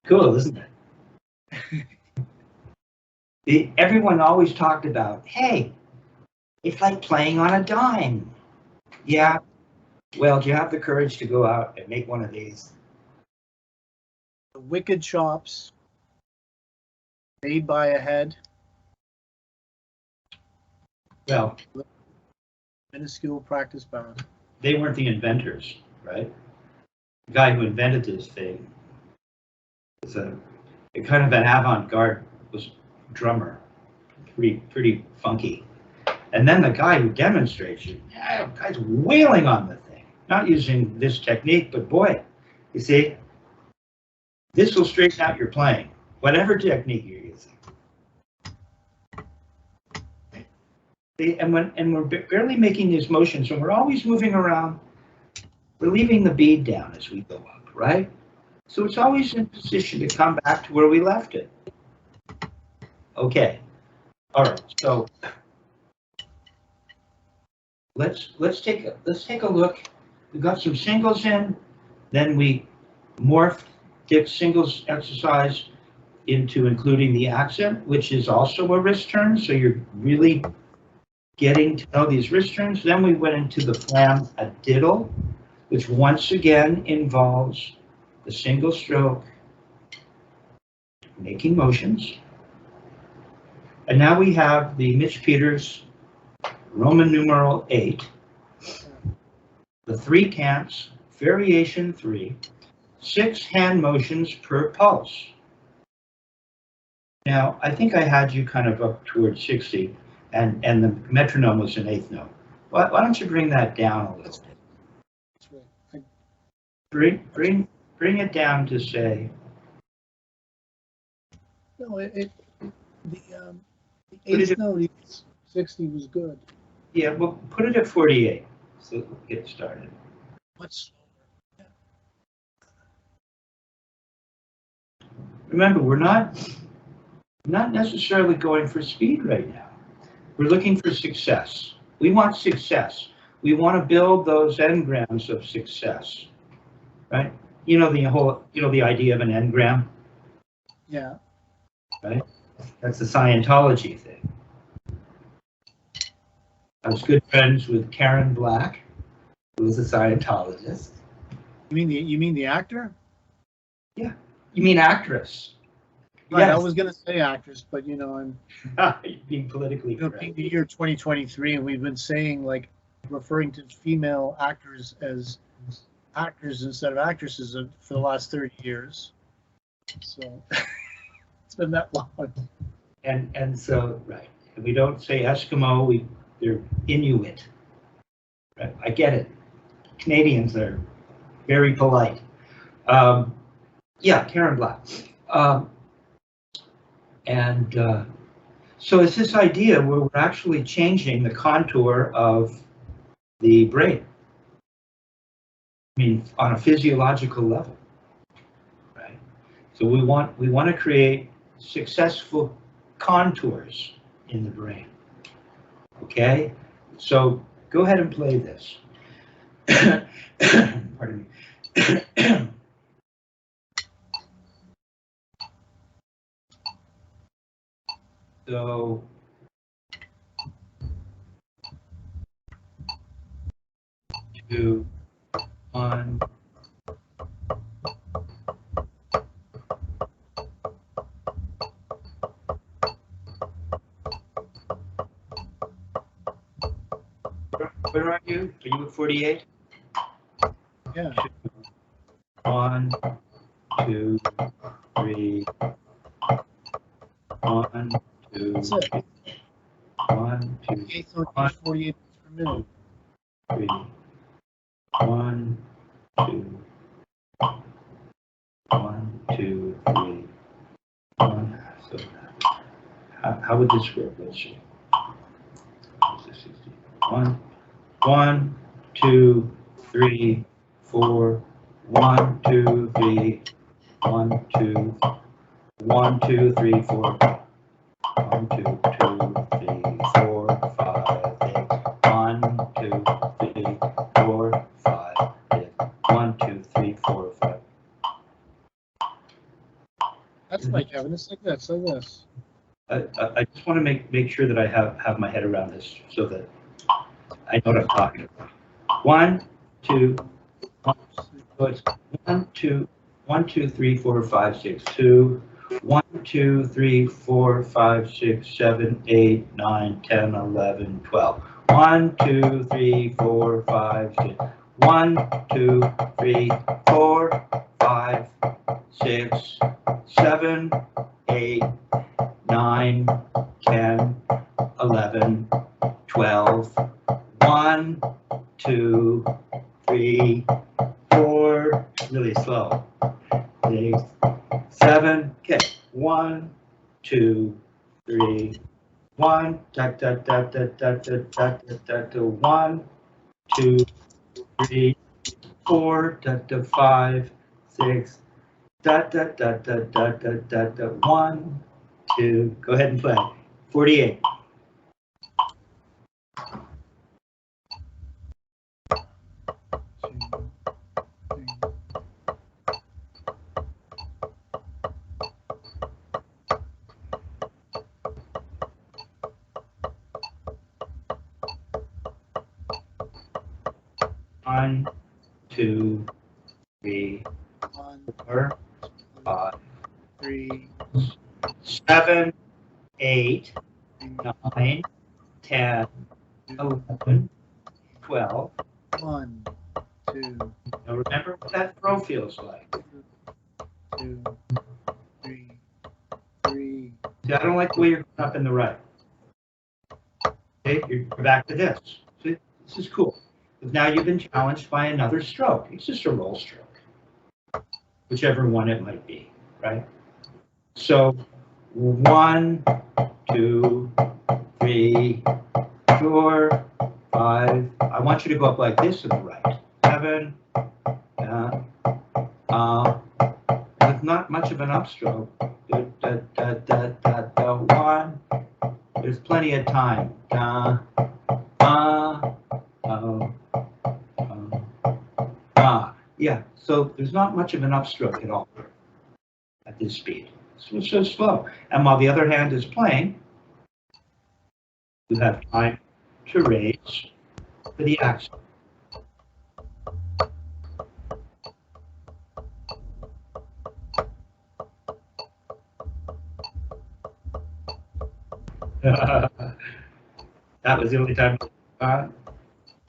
cool, isn't it? Everyone always talked about, hey, it's like playing on a dime. Yeah. Well, do you have the courage to go out and make one of these? The wicked chops made by a head. Well, minuscule practice bound. They weren't the inventors, right? The guy who invented this thing was a kind of an avant-garde drummer, pretty funky. And then the guy who demonstrates it, the guy's wailing on the thing, not using this technique, but boy, you see, this will straighten out your playing, whatever technique you're using. And we're barely making these motions, and we're always moving around. We're leaving the bead down as we go up, right? So it's always in position to come back to where we left it. Okay. All right. So let's take a look. We got some singles in, then we morphed Dick's singles exercise into including the accent, which is also a wrist turn. So you're really getting to know these wrist turns. Then we went into the Flamadiddle, which once again involves the single stroke, making motions. And now we have the Mitch Peters Roman numeral 8, the 3 cants, variation 3, 6 hand motions per pulse. Now, I think I had you kind of up towards 60, and the metronome was an 8th note. why don't you bring that down a little bit? That's right. Bring it down to say. No, the eighth note 60 was good. Yeah, well, put it at 48. So we'll get started. Much slower. Yeah. Remember, we're not necessarily going for speed right now. We're looking for success. We want success. We want to build those engrams of success, right? You know the idea of an engram? Yeah. Right? That's the Scientology thing. I was good friends with Karen Black, who was a Scientologist. You mean the actor? Yeah. You mean actress? Right. Yes. I was gonna say actress, but I'm being politically correct. Being the year 2023, and we've been saying referring to female actors as actors instead of actresses for the last 30 years. So it's been that long. And so right. And we don't say Eskimo, they're Inuit. Right? I get it. Canadians are very polite. Yeah, Karen Black. So it's this idea where we're actually changing the contour of the brain. I mean, on a physiological level, right? So we want to create successful contours in the brain. Okay, so go ahead and play this. Pardon me. So 2, 1. Where are you? Are you at 48? Yeah. 1, 2, 3. 1, 2. That's it. 1, 2. Eighth note 48 per minute. 3. 1, 2. 1, 2, 3. 1. So how would this work? Let's see. 1, 1, 2, 3, 4. 1, 2, 3. 1, 2. 1, 2, 3, 4. 1, 2, 3, 4, 5, 6. 1, 2, 3, 4, 5, 6. 1, 2, 3, 4, 5. That's like Kevin. It's like this, like this. I just want to make sure that I have my head around this so that I know what I'm talking about. 1, 2, 1. So it's 1, 2, 1, 2, 3, 4, 5, 6, 2. 1, 2, 3, 4, 5, 6, 7, 8, 9, 10, 11, 12. 1, 2, 3, 4, 5, 6. 1, 2, 3, 4, 5, 6, 7, 8, 9, 10, 11, 12. 1, 2, 3, 4. Really slow. 6, 7. Okay. 1, 2, 3. 1. Da da da da da da da da da. 1, 2, 3, 4. Da da 5, 6. Da da da da da da da da. 1, 2. Go ahead and play. 48. One, 2, 3, 4, 5, 3, 7, 8, 9, 10, 11, 12. 1, 2. Now remember what that throw feels like. 2, 3, 3. See, I don't like the way you're going up in the right. Okay, you're back to this. See, This is cool. Now you've been challenged by another stroke. It's just a roll stroke, whichever one it might be, right? So 1, 2, 3, 4, 5. I want you to go up like this to the right. 7. With not much of an upstroke. 1. There's plenty of time. Yeah, so there's not much of an upstroke at all at this speed. It's so slow. And while the other hand is playing, you have time to raise for the accent. That was the only time. 1,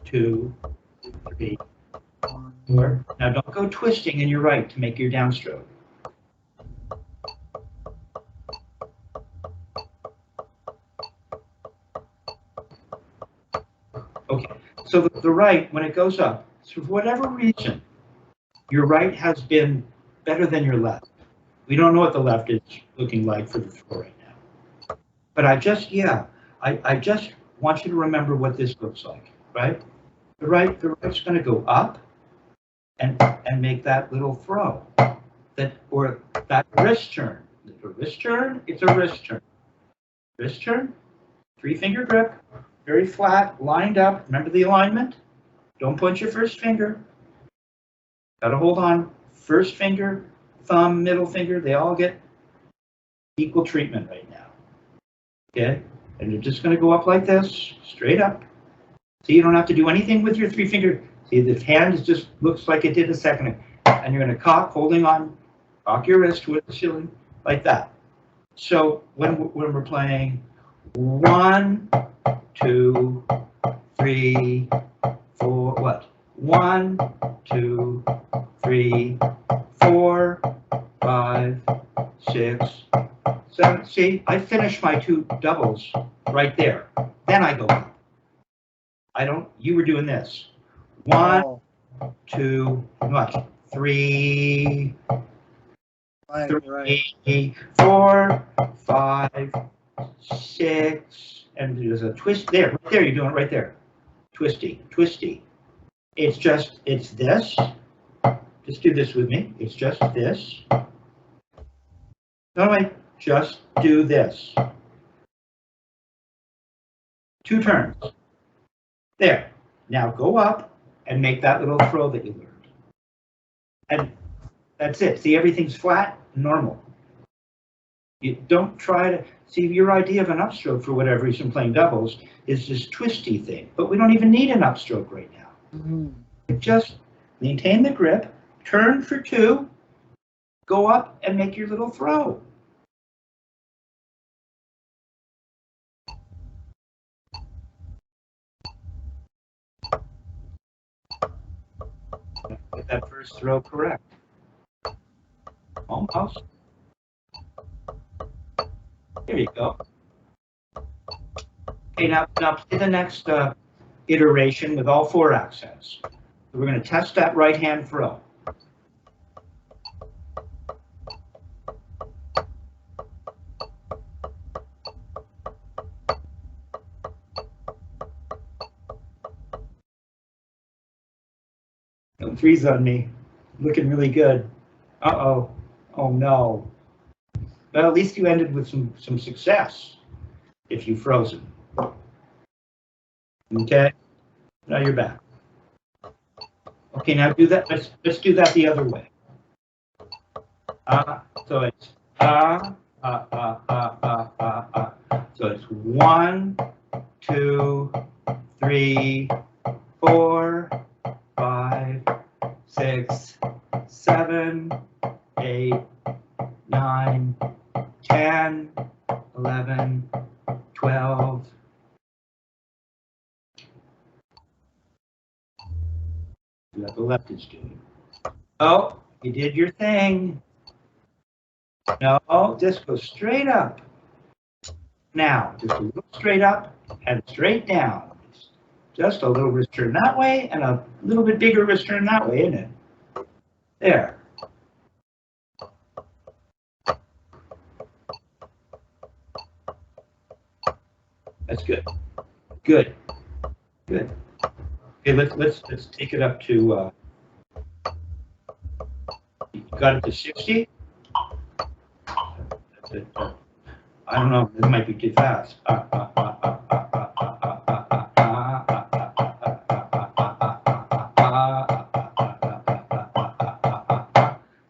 2, 3, 4. Now don't go twisting in your right to make your downstroke. Okay, so the right, when it goes up, so for whatever reason, your right has been better than your left. We don't know what the left is looking like for the throw right now. But I just want you to remember what this looks like, right? The right's going to go up and make that little throw, that wrist turn. It's a wrist turn. It's a wrist turn. Wrist turn. 3-finger grip, very flat, lined up. Remember the alignment. Don't point your first finger. Got to hold on. First finger, thumb, middle finger. They all get equal treatment right now. Okay, and you're just going to go up like this, straight up. So you don't have to do anything with your 3-finger. See, the hand just looks like it did a second ago. And you're going to cock, holding on, cock your wrist with the ceiling, like that. So when we're playing 1, 2, 3, 4, what? 1, 2, 3, 4, 5, 6, 7. See, I finished my 2 doubles right there. Then I go up. You were doing this. 1, 2, what? 3, 4, 5, 6, and there's a twist there. Right there, you're doing it right there. Twisty, twisty. It's this. Just do this with me. It's just this. No, wait, just do this. 2 turns. There. Now go up and make that little throw that you learned. And that's it. See, everything's flat, normal. You don't try to see your idea of an upstroke for whatever reason playing doubles is this twisty thing, but we don't even need an upstroke right now. Just maintain the grip, turn for 2, go up and make your little throw. Get that first throw correct. Almost. There you go. Okay, now play the next iteration with all 4 accents. So we're going to test that right hand throw. Don't freeze on me. Looking really good. Uh-oh. Oh no. But at least you ended with some success if you frozen. Okay? Now you're back. Okay, now do that. Let's do that the other way. So it's So it's 1, 2, 3, 4, 5, 6, 7, 8, 9, 10, 11, 12. What the left is doing. Oh, you did your thing. No, just go straight up. Now, just a little straight up and straight down. Just a little wrist turn that way and a little bit bigger wrist turn that way, isn't it? There. That's good. Good. Good. Okay, let's take it up to. You got it to 60. That's it. I don't know. This might be too fast.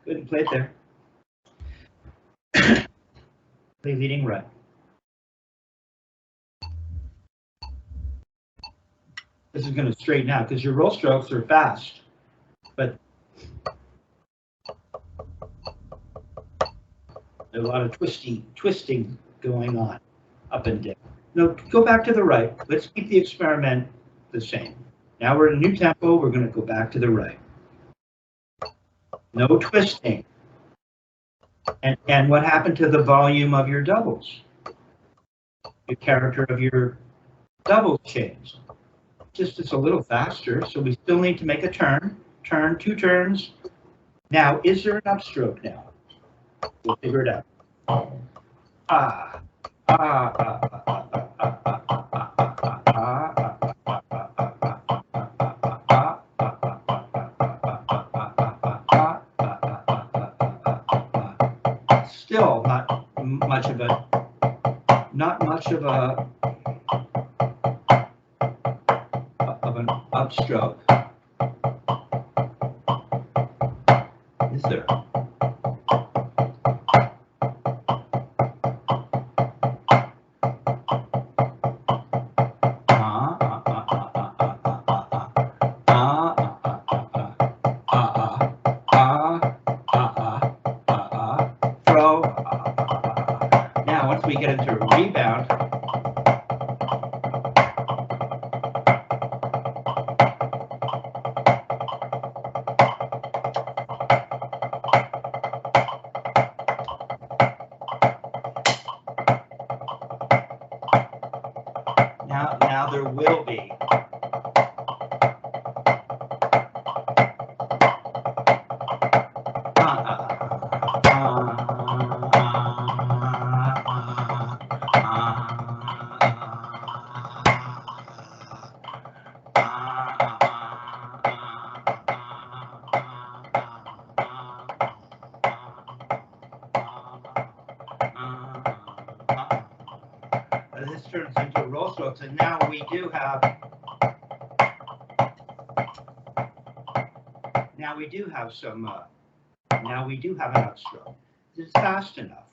Good, play it there. Play leading right. This is going to straighten out because your roll strokes are fast, but there's a lot of twisting going on up and down. No, go back to the right. Let's keep the experiment the same. Now we're in a new tempo. We're going to go back to the right. No twisting. And what happened to the volume of your doubles? The character of your doubles changed. Just it's a little faster, so we still need to make a turn, 2 turns. Now, is there an upstroke now? We'll figure it out. Still not much of an upstroke. Is there? Throw. Now, once we get into a rebound, now there will be. This turns into roll strokes, and now we do have some. Now we do have an upstroke. This is fast enough.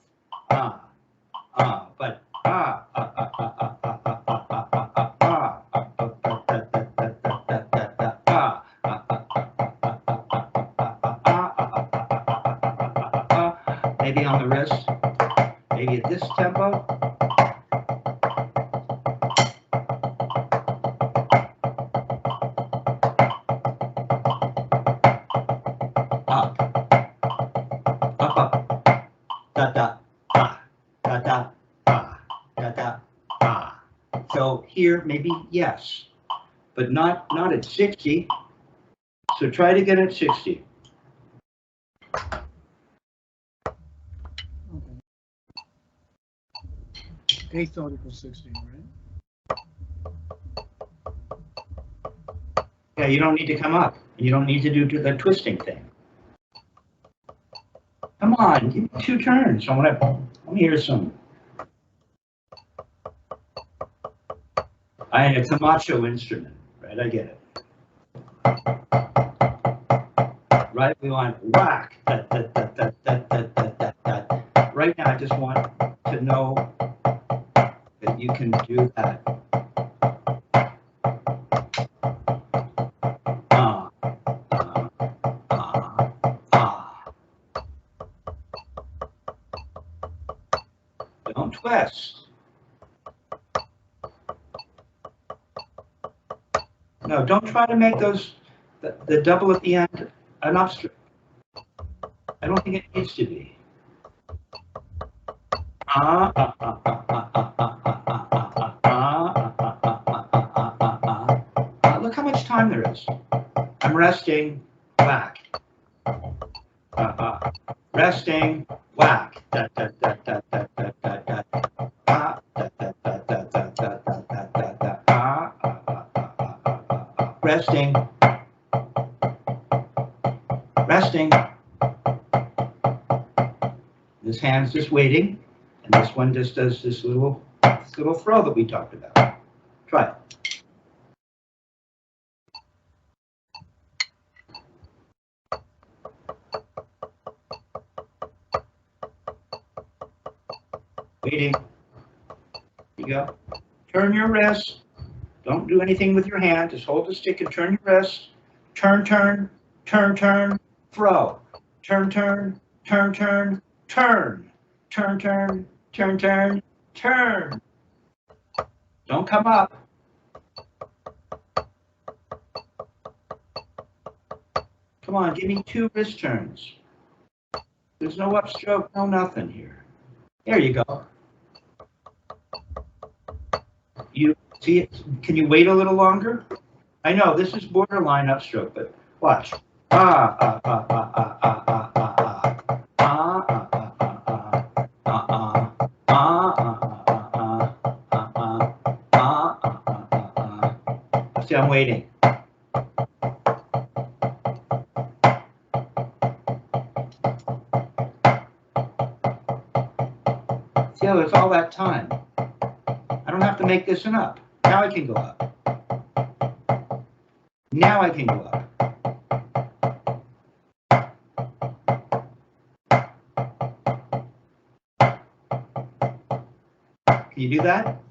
But maybe on the wrist, maybe at this tempo. So here, maybe yes, but not at 60. So try to get at 60. Okay. Eighth note equals 16, right? Yeah, you don't need to come up. You don't need to do the twisting thing. Come on, give me 2 turns. Let me hear some. It's a macho instrument, right? I get it. Right? We want whack. Right now, I just want to know that you can do that. Don't twist. No, don't try to make those, the double at the end, an upstroke. I don't think it needs to be. time there is. I'm resting, whack. Resting, whack. Da, da, da, da, da, da, da, da. Da, da, da, da, da, da, da, da, da, da. Resting. Resting. This hand's just waiting, and this one just does this little throw that we talked about. Try it. Waiting. There you go. Turn your wrist. Don't do anything with your hand. Just hold the stick and turn your wrist. Turn, turn, turn, turn, throw. Turn, turn, turn, turn, turn. Turn, turn, turn, turn, turn. Don't come up. Come on, give me 2 wrist turns. There's no upstroke, no nothing here. There you go. You see it? Can you wait a little longer? I know this is borderline upstroke, but watch. See, I'm waiting. See how it's all that time. I don't have to make this one up. Now I can go up. Now I can go up. Can you do that?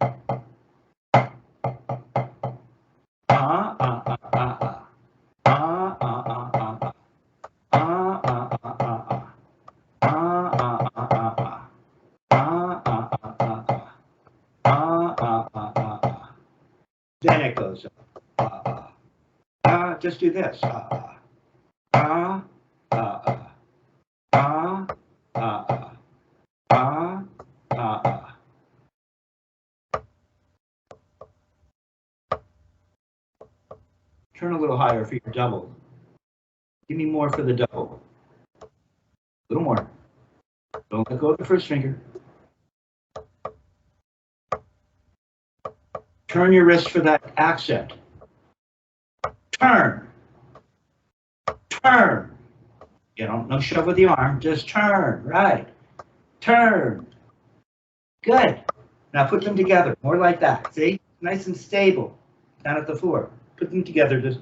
Then it goes up. Just do this. Turn a little higher for your double. Give me more for the double. A little more. Don't let go of the first finger. Turn your wrist for that accent. Turn. Turn. You don't no shove with the arm, just turn. Right. Turn. Good. Now put them together, more like that. See? Nice and stable. Down at the floor. Put them together just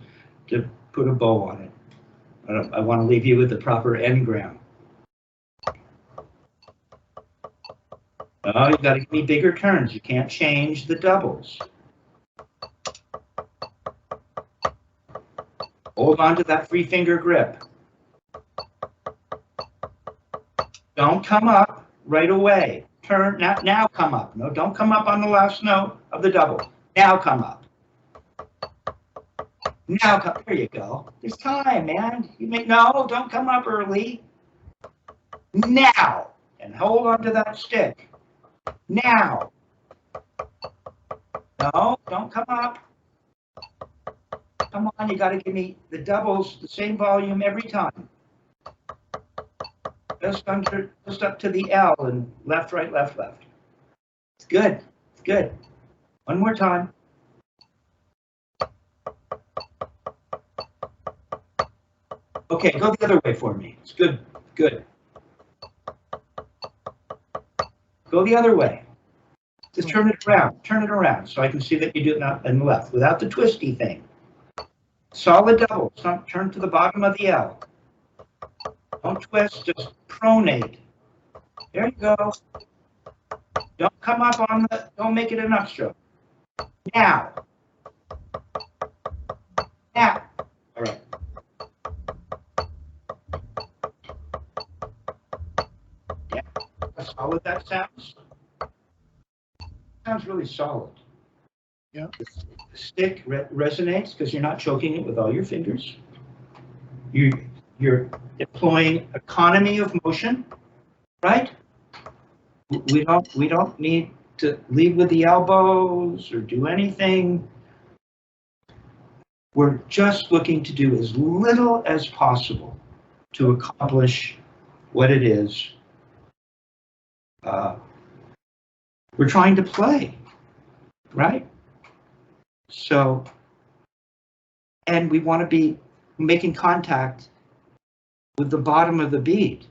to put a bow on it. I want to leave you with the proper engram. Oh, you got to give me bigger turns. You can't change the doubles. Hold on to that free finger grip. Don't come up right away. Turn, now come up. No, don't come up on the last note of the double. Now come up. Now come, there you go. There's time, man. No, don't come up early. Now, and hold on to that stick. Now. No, don't come up. Come on, you got to give me the doubles, the same volume every time. Just up to the L and left, right, left, left. It's good. It's good. One more time. Okay, go the other way for me. It's good. Good. Go the other way. Just turn it around. Turn it around so I can see that you do it on the left without the twisty thing. Solid double. Turn to the bottom of the L. Don't twist, just pronate. There you go. Don't come up on the, don't make it an upstroke. Now. Now. All right. Yeah. How solid that sounds? Sounds really solid. Yeah. The stick resonates because you're not choking it with all your fingers. You're deploying economy of motion, right? We don't need to lead with the elbows or do anything. we're just looking to do as little as possible to accomplish what it is we're trying to play, right? So, and we want to be making contact with the bottom of the bead,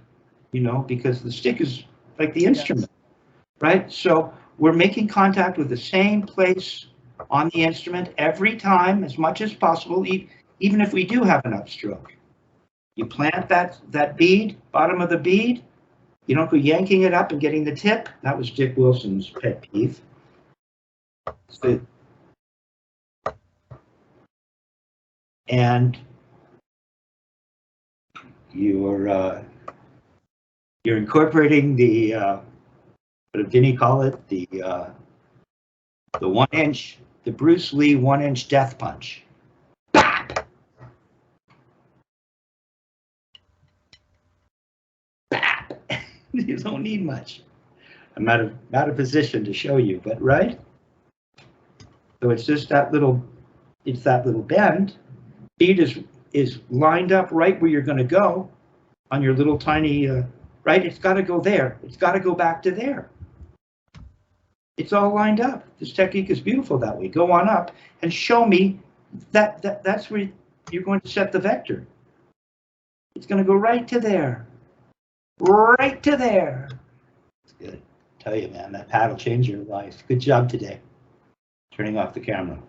you know, because the stick is like the instrument, right? So we're making contact with the same place on the instrument every time as much as possible, even if we do have an upstroke. You plant that bead, bottom of the bead, you don't go yanking it up and getting the tip. That was Dick Wilson's pet peeve. So, and you're incorporating the what did Vinny call it? The 1 inch, the Bruce Lee 1 inch death punch. Bap! Bap! You don't need much. I'm out of position to show you, but right? So it's just that little, it's that little bend. Bead is lined up right where you're going to go on your little tiny, right? It's got to go there. It's got to go back to there. It's all lined up. This technique is beautiful that way. Go on up and show me that's where you're going to set the vector. It's going to go right to there. Right to there. It's good. I tell you, man, that pad will change your life. Good job today. Turning off the camera.